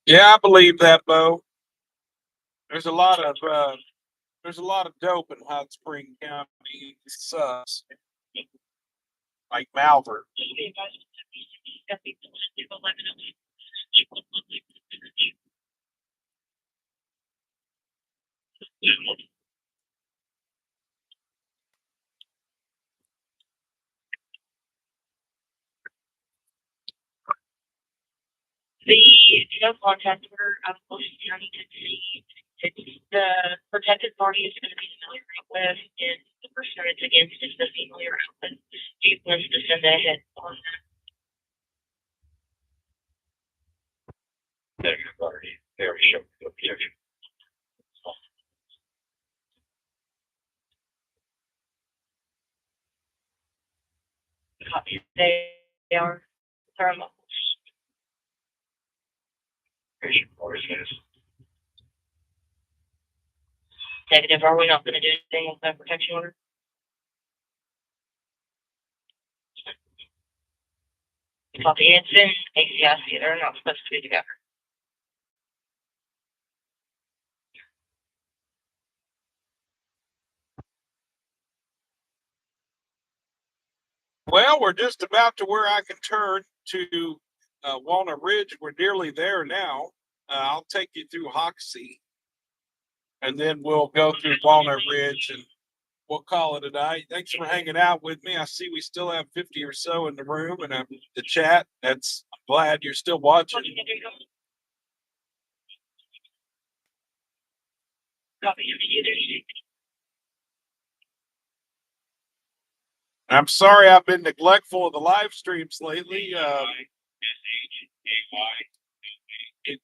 Yeah, I believe that, Bo. There's a lot of dope in Hot Spring County. Sucks. Like Malvern. The no contact order of Ocean County to see the protected party is going to be familiar with, and the person it's against is the familiar outfit. Do you want to send ahead on that? Negative already. They already showed the objection. Copy. They are thermal. Negative. Are we not going to do anything with that protection order? Copy. It's in ACIC. They're not supposed to be together. Well, we're just about to where I can turn to Walnut Ridge. We're nearly there now. I'll take you through Hoxie, and then we'll go through Walnut Ridge, and we'll call it a night. Thanks for hanging out with me. I see we still have 50 or so in the room and the chat. I'm glad you're still watching. Copy. I'm sorry I've been neglectful of the live streams lately. It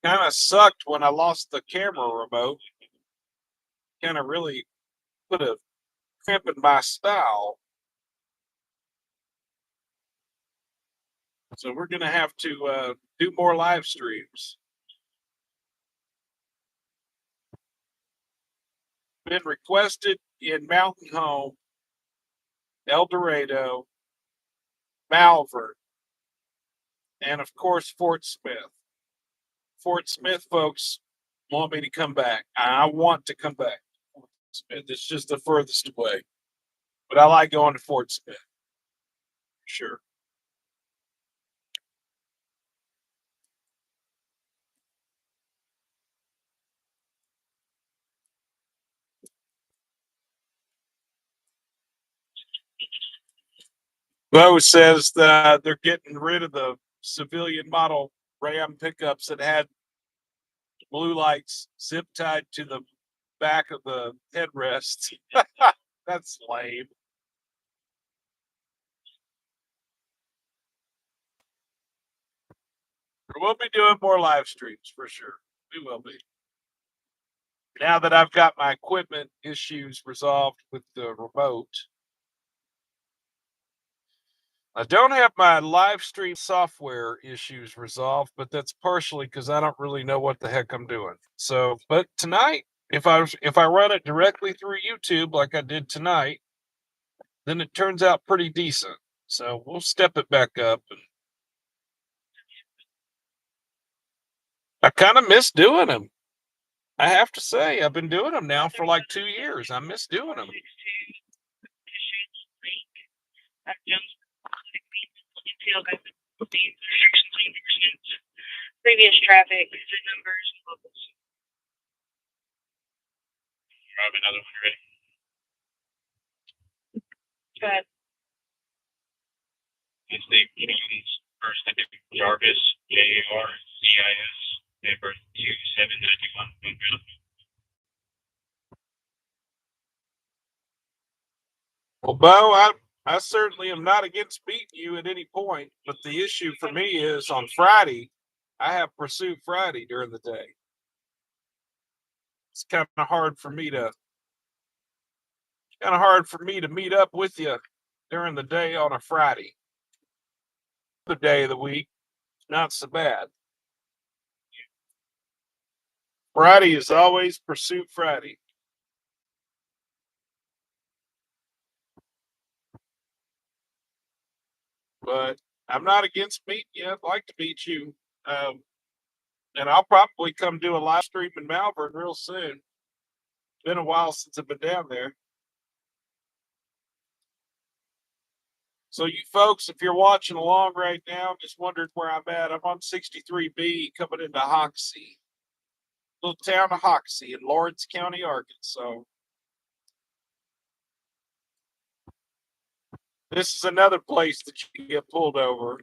kind of sucked when I lost the camera remote. Kind of really put a crimp in my style. So we're going to have to do more live streams. Been requested in Mountain Home, El Dorado, Malvern, and of course, Fort Smith. Fort Smith folks want me to come back. I want to come back. Fort Smith. It's just the furthest away. But I like going to Fort Smith. Sure. Bo says that they're getting rid of the civilian model Ram pickups that had blue lights zip tied to the back of the headrest. That's lame. We'll be doing more live streams for sure. We will be. Now that I've got my equipment issues resolved with the remote, I don't have my live stream software issues resolved, but that's partially because I don't really know what the heck I'm doing. So, but tonight, if I run it directly through YouTube like I did tonight, then it turns out pretty decent. So we'll step it back up. And I kind of miss doing them. I have to say, I've been doing them now for like 2 years. I miss doing them. Previous traffic numbers and levels. Rob, another one ready. Go ahead. It's the Kings first name Jarvis, Jarcis, date of birth 2791. Well, Bo, I certainly am not against beating you at any point, but the issue for me is on Friday, I have Pursuit Friday during the day. It's kind of hard for me to meet up with you during the day on a Friday. The day of the week, not so bad. Friday is always Pursuit Friday. But I'm not against beating you. I'd like to beat you. And I'll probably come do a live stream in Malvern real soon. Been a while since I've been down there. So you folks, if you're watching along right now, just wondering where I'm at, I'm on 63B coming into Hoxie. Little town of Hoxie in Lawrence County, Arkansas. This is another place that you can get pulled over.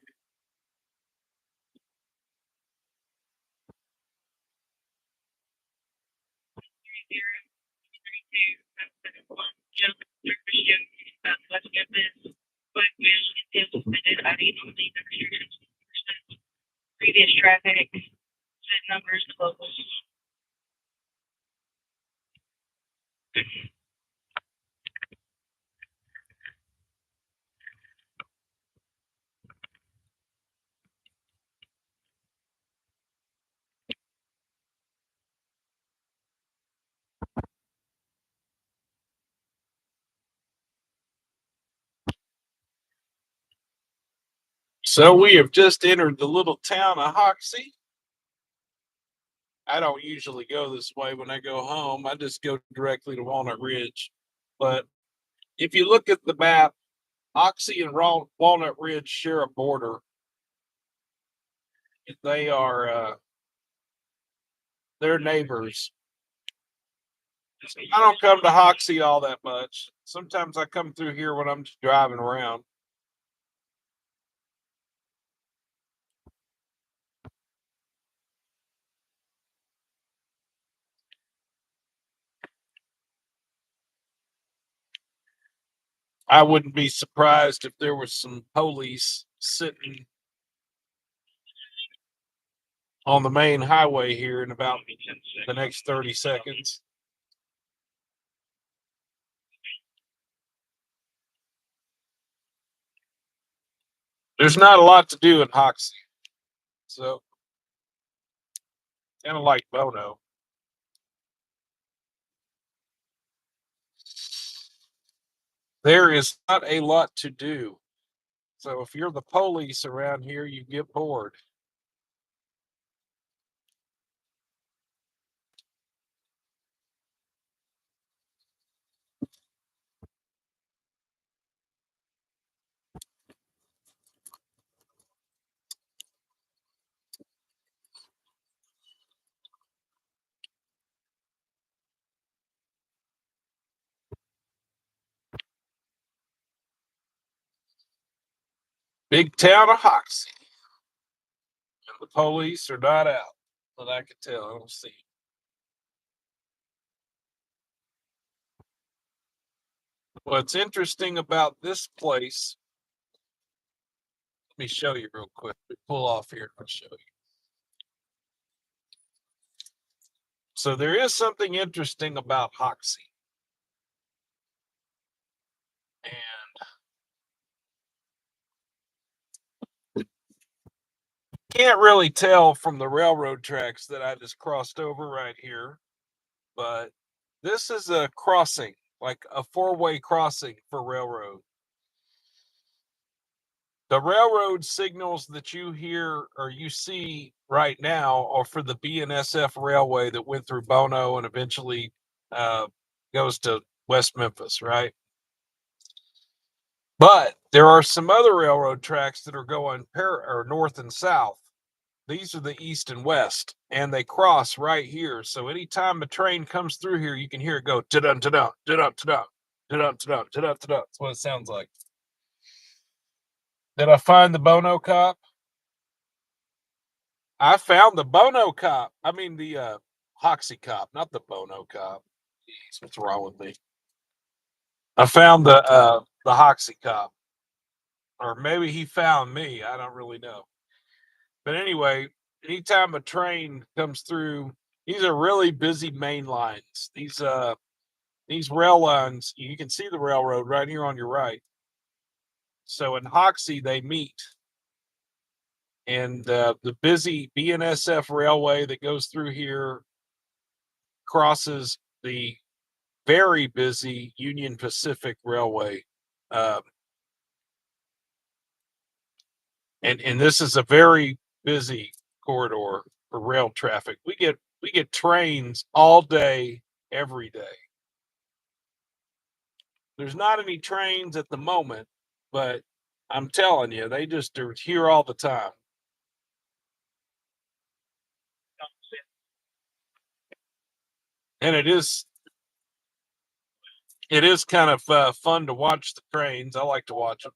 Previous traffic numbers and levels. So we have just entered the little town of Hoxie. I don't usually go this way when I go home. I just go directly to Walnut Ridge. But if you look at the map, Hoxie and Walnut Ridge share a border. They are they're neighbors. I don't come to Hoxie all that much. Sometimes I come through here when I'm just driving around. I wouldn't be surprised if there was some police sitting on the main highway here in about the next 30 seconds. There's not a lot to do in Hoxie. So, kind of like Bono. There is not a lot to do. So if you're the police around here, you get bored. Big town of Hoxie. And the police are not out, that I can tell. I don't see. What's interesting about this place, let me show you real quick. We pull off here and I'll show you. So there is something interesting about Hoxie. And can't really tell from the railroad tracks that I just crossed over right here, but this is a crossing, like a four-way crossing for railroad. The railroad signals that you hear or you see right now are for the BNSF railway that went through Bono and eventually goes to West Memphis, right? But there are some other railroad tracks that are going north and south. These are the east and west, and they cross right here. So anytime a train comes through here, you can hear it go da-dun, da-dun, da-dun, da-dun, da-dun, da-dun, da-dun, da-dun. That's what it sounds like. Did I find the Bono cop? I found the Bono cop. I mean the Hoxie cop, not the Bono cop. Jeez, what's wrong with me? I found the Hoxie cop. Or maybe he found me. I don't really know. But anyway, anytime a train comes through, these are really busy main lines. These rail lines, you can see the railroad right here on your right. So in Hoxie, they meet. And the busy BNSF railway that goes through here crosses the very busy Union Pacific Railway. And this is a very busy corridor for rail traffic. We get trains all day, every day. There's not any trains at the moment, but I'm telling you, they just are here all the time. And it is kind of fun to watch the trains. I like to watch them.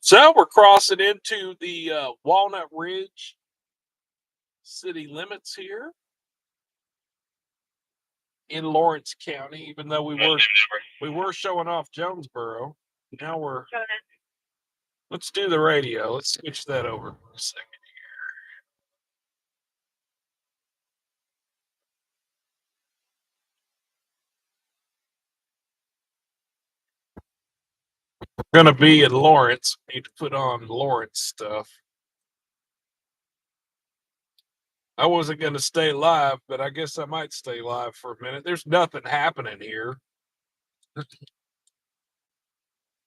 So we're crossing into the Walnut Ridge city limits here in Lawrence County, even though we were showing off Jonesboro. Now let's do the radio. Let's switch that over for a second. We're going to be in Lawrence. We need to put on Lawrence stuff. I wasn't going to stay live, but I guess I might stay live for a minute. There's nothing happening here.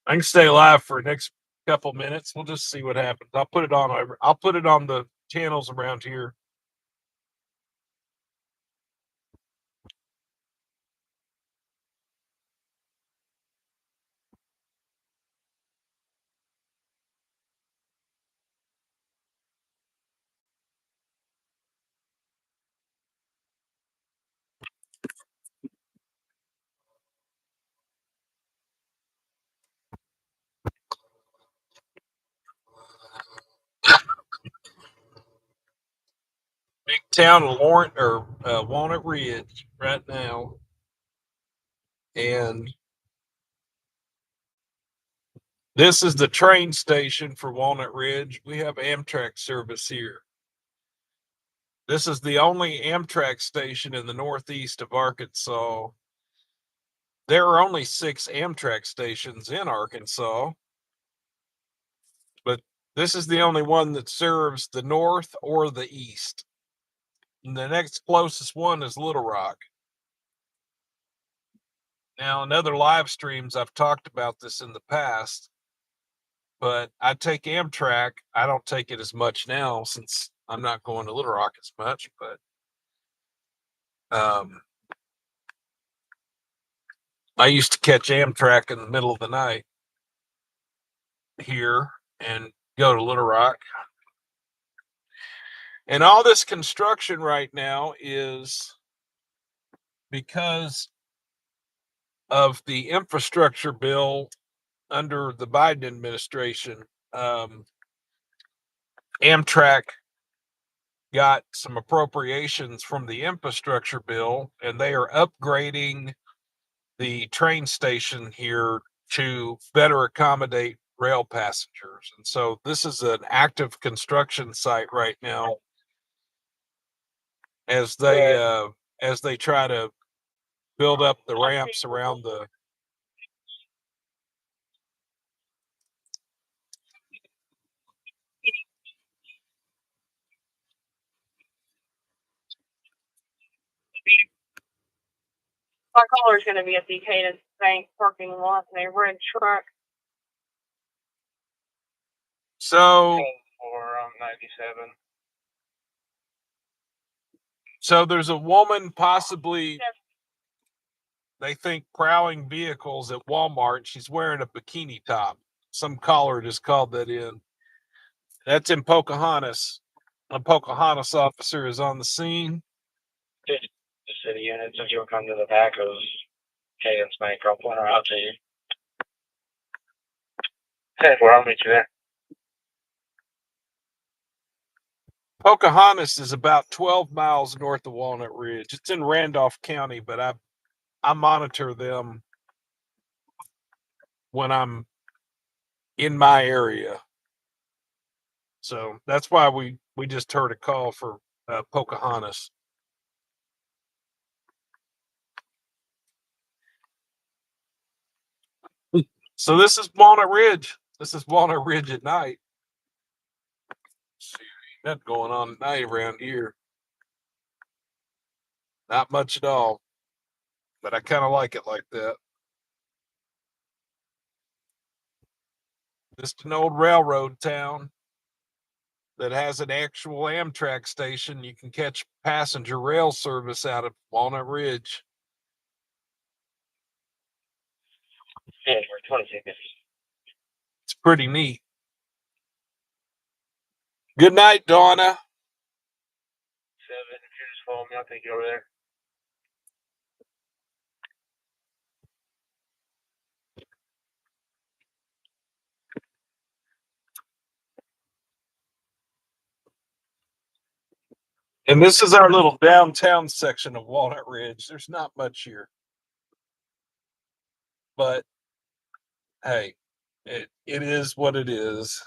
I can stay live for the next couple minutes. We'll just see what happens. I'll put it on the channels around here. Big town of Walnut Ridge right now. And this is the train station for Walnut Ridge. We have Amtrak service here. This is the only Amtrak station in the northeast of Arkansas. There are only 6 Amtrak stations in Arkansas, but this is the only one that serves the north or the east. And the next closest one is Little Rock. Now, in other live streams, I've talked about this in the past, but I take Amtrak. I don't take it as much now since I'm not going to Little Rock as much, but I used to catch Amtrak in the middle of the night here and go to Little Rock. And all this construction right now is because of the infrastructure bill under the Biden administration. Amtrak got some appropriations from the infrastructure bill, and they are upgrading the train station here to better accommodate rail passengers. And so this is an active construction site right now as they try to build up the ramps around the My caller is going to be at the Cadence Bank parking lot in a red truck. so For 97. so there's a woman possibly they think prowling vehicles at Walmart. She's wearing a bikini top. Some caller just called that in. That's in Pocahontas. A Pocahontas officer is on the scene. The city units, if you'll come to the back of Cadence Bank, I'll point her out to you. Hey, where I'll meet you there. Pocahontas is about 12 miles north of Walnut Ridge. It's in Randolph County, but I monitor them when I'm in my area. So that's why we just heard a call for Pocahontas. So this is Walnut Ridge. This is Walnut Ridge at night. Let's see, nothing going on at night around here. Not much at all. But I kind of like it like that. Just an old railroad town that has an actual Amtrak station. You can catch passenger rail service out of Walnut Ridge. Yeah, for 20 seconds. It's pretty neat. Good night, Donna. 7, if you just follow me, I'll take you over there. And this is our little downtown section of Walnut Ridge. There's not much here. But hey, it is what it is.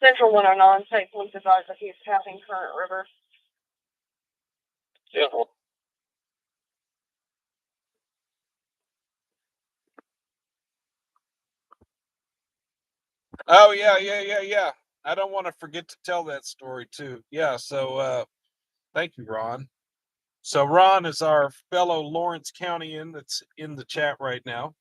Central 109, state police advised that he is passing Current River. Yeah. Oh yeah. I don't want to forget to tell that story too. Yeah, so thank you, Ron. So Ron is our fellow Lawrence Countyan that's in the chat right now.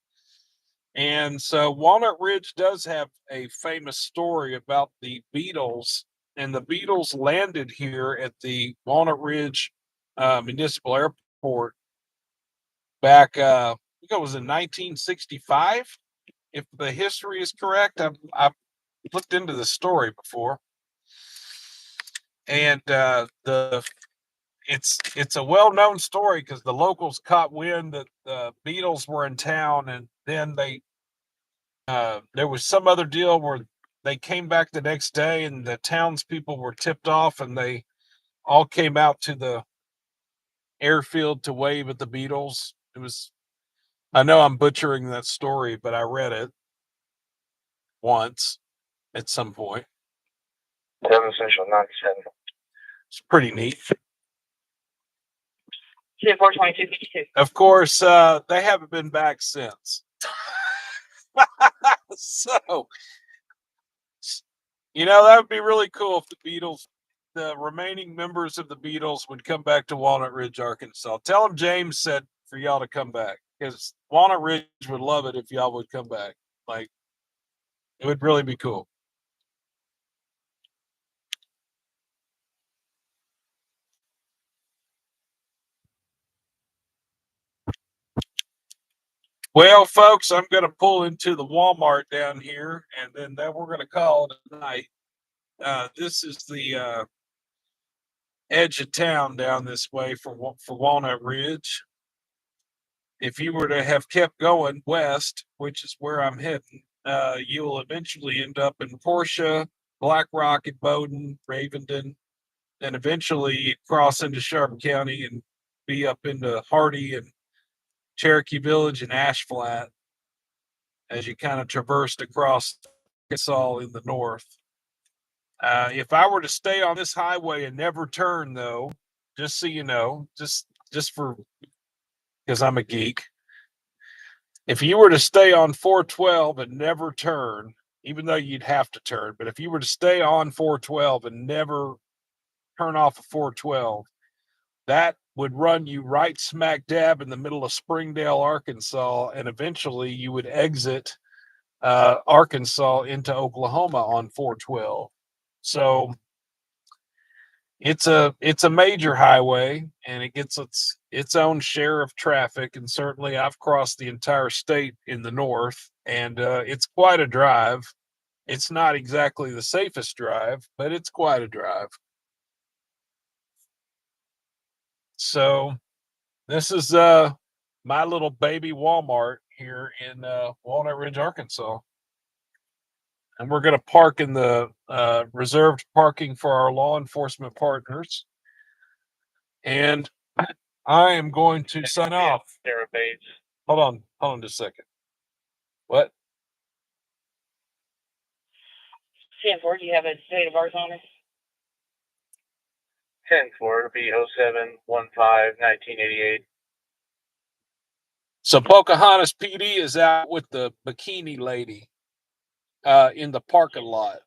And so Walnut Ridge does have a famous story about the Beatles, and the Beatles landed here at the Walnut Ridge Municipal Airport back, I think it was in 1965. If the history is correct, I've looked into the story before, and it's a well-known story because the locals caught wind that the Beatles were in town, and then there was some other deal where they came back the next day, and the townspeople were tipped off, and they all came out to the airfield to wave at the Beatles. It was, I know I'm butchering that story, but I read it once at some point. 7 Central 97. It's pretty neat. 42252. Of course, they haven't been back since. So, that would be really cool if the remaining members of the Beatles would come back to Walnut Ridge, Arkansas. Tell them James said for y'all to come back, because Walnut Ridge would love it if y'all would come back. Like, it would really be cool. Well, folks, I'm going to pull into the Walmart down here, and then we're going to call it a night. This is the edge of town down this way for Walnut Ridge. If you were to have kept going west, which is where I'm heading, you will eventually end up in Portia, Black Rock, and Bowden, Ravenden, and eventually cross into Sharp County and be up into Hardy and Cherokee Village and Ash Flat as you kind of traversed across Arkansas in the north. If I were to stay on this highway and never turn, though, just so you know, just for because I'm a geek, if you were to stay on 412 and never turn, even though you'd have to turn, but if you were to stay on 412 and never turn off of 412, that would run you right smack dab in the middle of Springdale, Arkansas, and eventually you would exit Arkansas into Oklahoma on 412. So it's a major highway, and it gets its own share of traffic. And certainly, I've crossed the entire state in the north, and it's quite a drive. It's not exactly the safest drive, but it's quite a drive. So this is my little baby Walmart here in Walnut Ridge, Arkansas. And we're going to park in the reserved parking for our law enforcement partners. And I am going to sign off. Sarah Bates. Hold on just a second. What? Sanford, do you have a date of birth on it? 10-4, it'll be 07-15-1988. So Pocahontas PD is out with the bikini lady in the parking lot.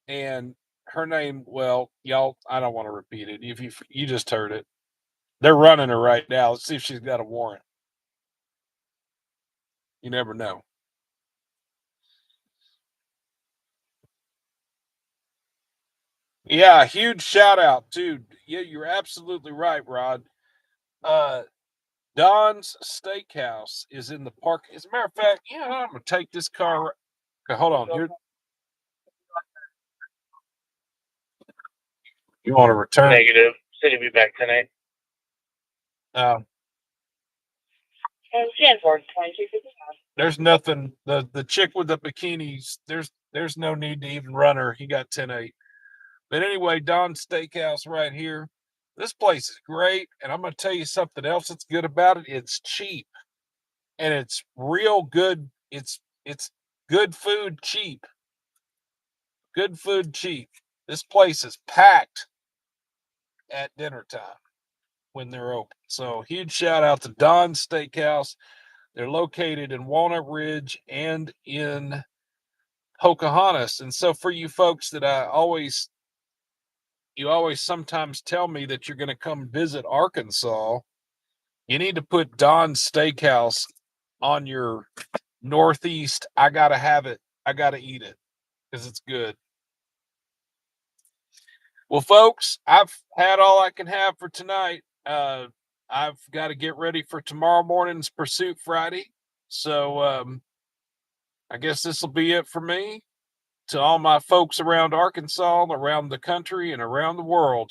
And her name, well, y'all, I don't want to repeat it. If you just heard it. They're running her right now. Let's see if she's got a warrant. You never know. Yeah, huge shout out, dude. Yeah, you're absolutely right, Rod. Don's Steakhouse is in the park. As a matter of fact, I'm gonna take this car. Okay, hold on. You want to return? Negative. City will be back tonight. Sanford, 2255. There's nothing. The chick with the bikinis. There's no need to even run her. He got 10-8. But anyway, Don's Steakhouse right here. This place is great, and I'm gonna tell you something else that's good about it. It's cheap, and it's real good. It's good food cheap. Good food cheap. This place is packed at dinner time when they're open. So huge shout out to Don's Steakhouse. They're located in Walnut Ridge and in Pocahontas. And so for you folks that you always sometimes tell me that you're going to come visit Arkansas, you need to put Don's Steakhouse on your northeast. I got to have it. I got to eat it because it's good. Well, folks, I've had all I can have for tonight. I've got to get ready for tomorrow morning's Pursuit Friday. So I guess this will be it for me. To all my folks around Arkansas, around the country, and around the world,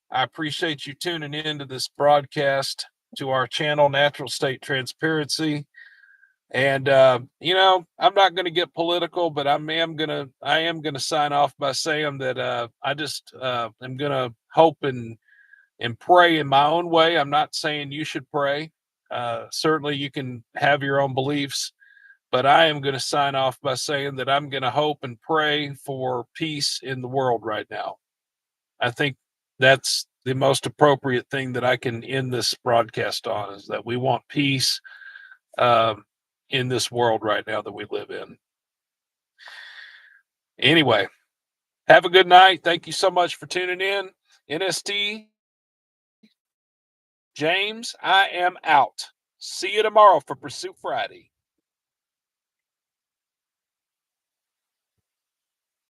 I appreciate you tuning in to this broadcast to our channel, Natural State Transparency. And I'm not going to get political, but I am going to sign off by saying that I just am going to hope and pray in my own way. I'm not saying you should pray. Certainly, you can have your own beliefs, but I am going to sign off by saying that I'm going to hope and pray for peace in the world right now. I think that's the most appropriate thing that I can end this broadcast on, is that we want peace in this world right now that we live in. Anyway, have a good night. Thank you so much for tuning in. NST, James, I am out. See you tomorrow for Pursuit Friday.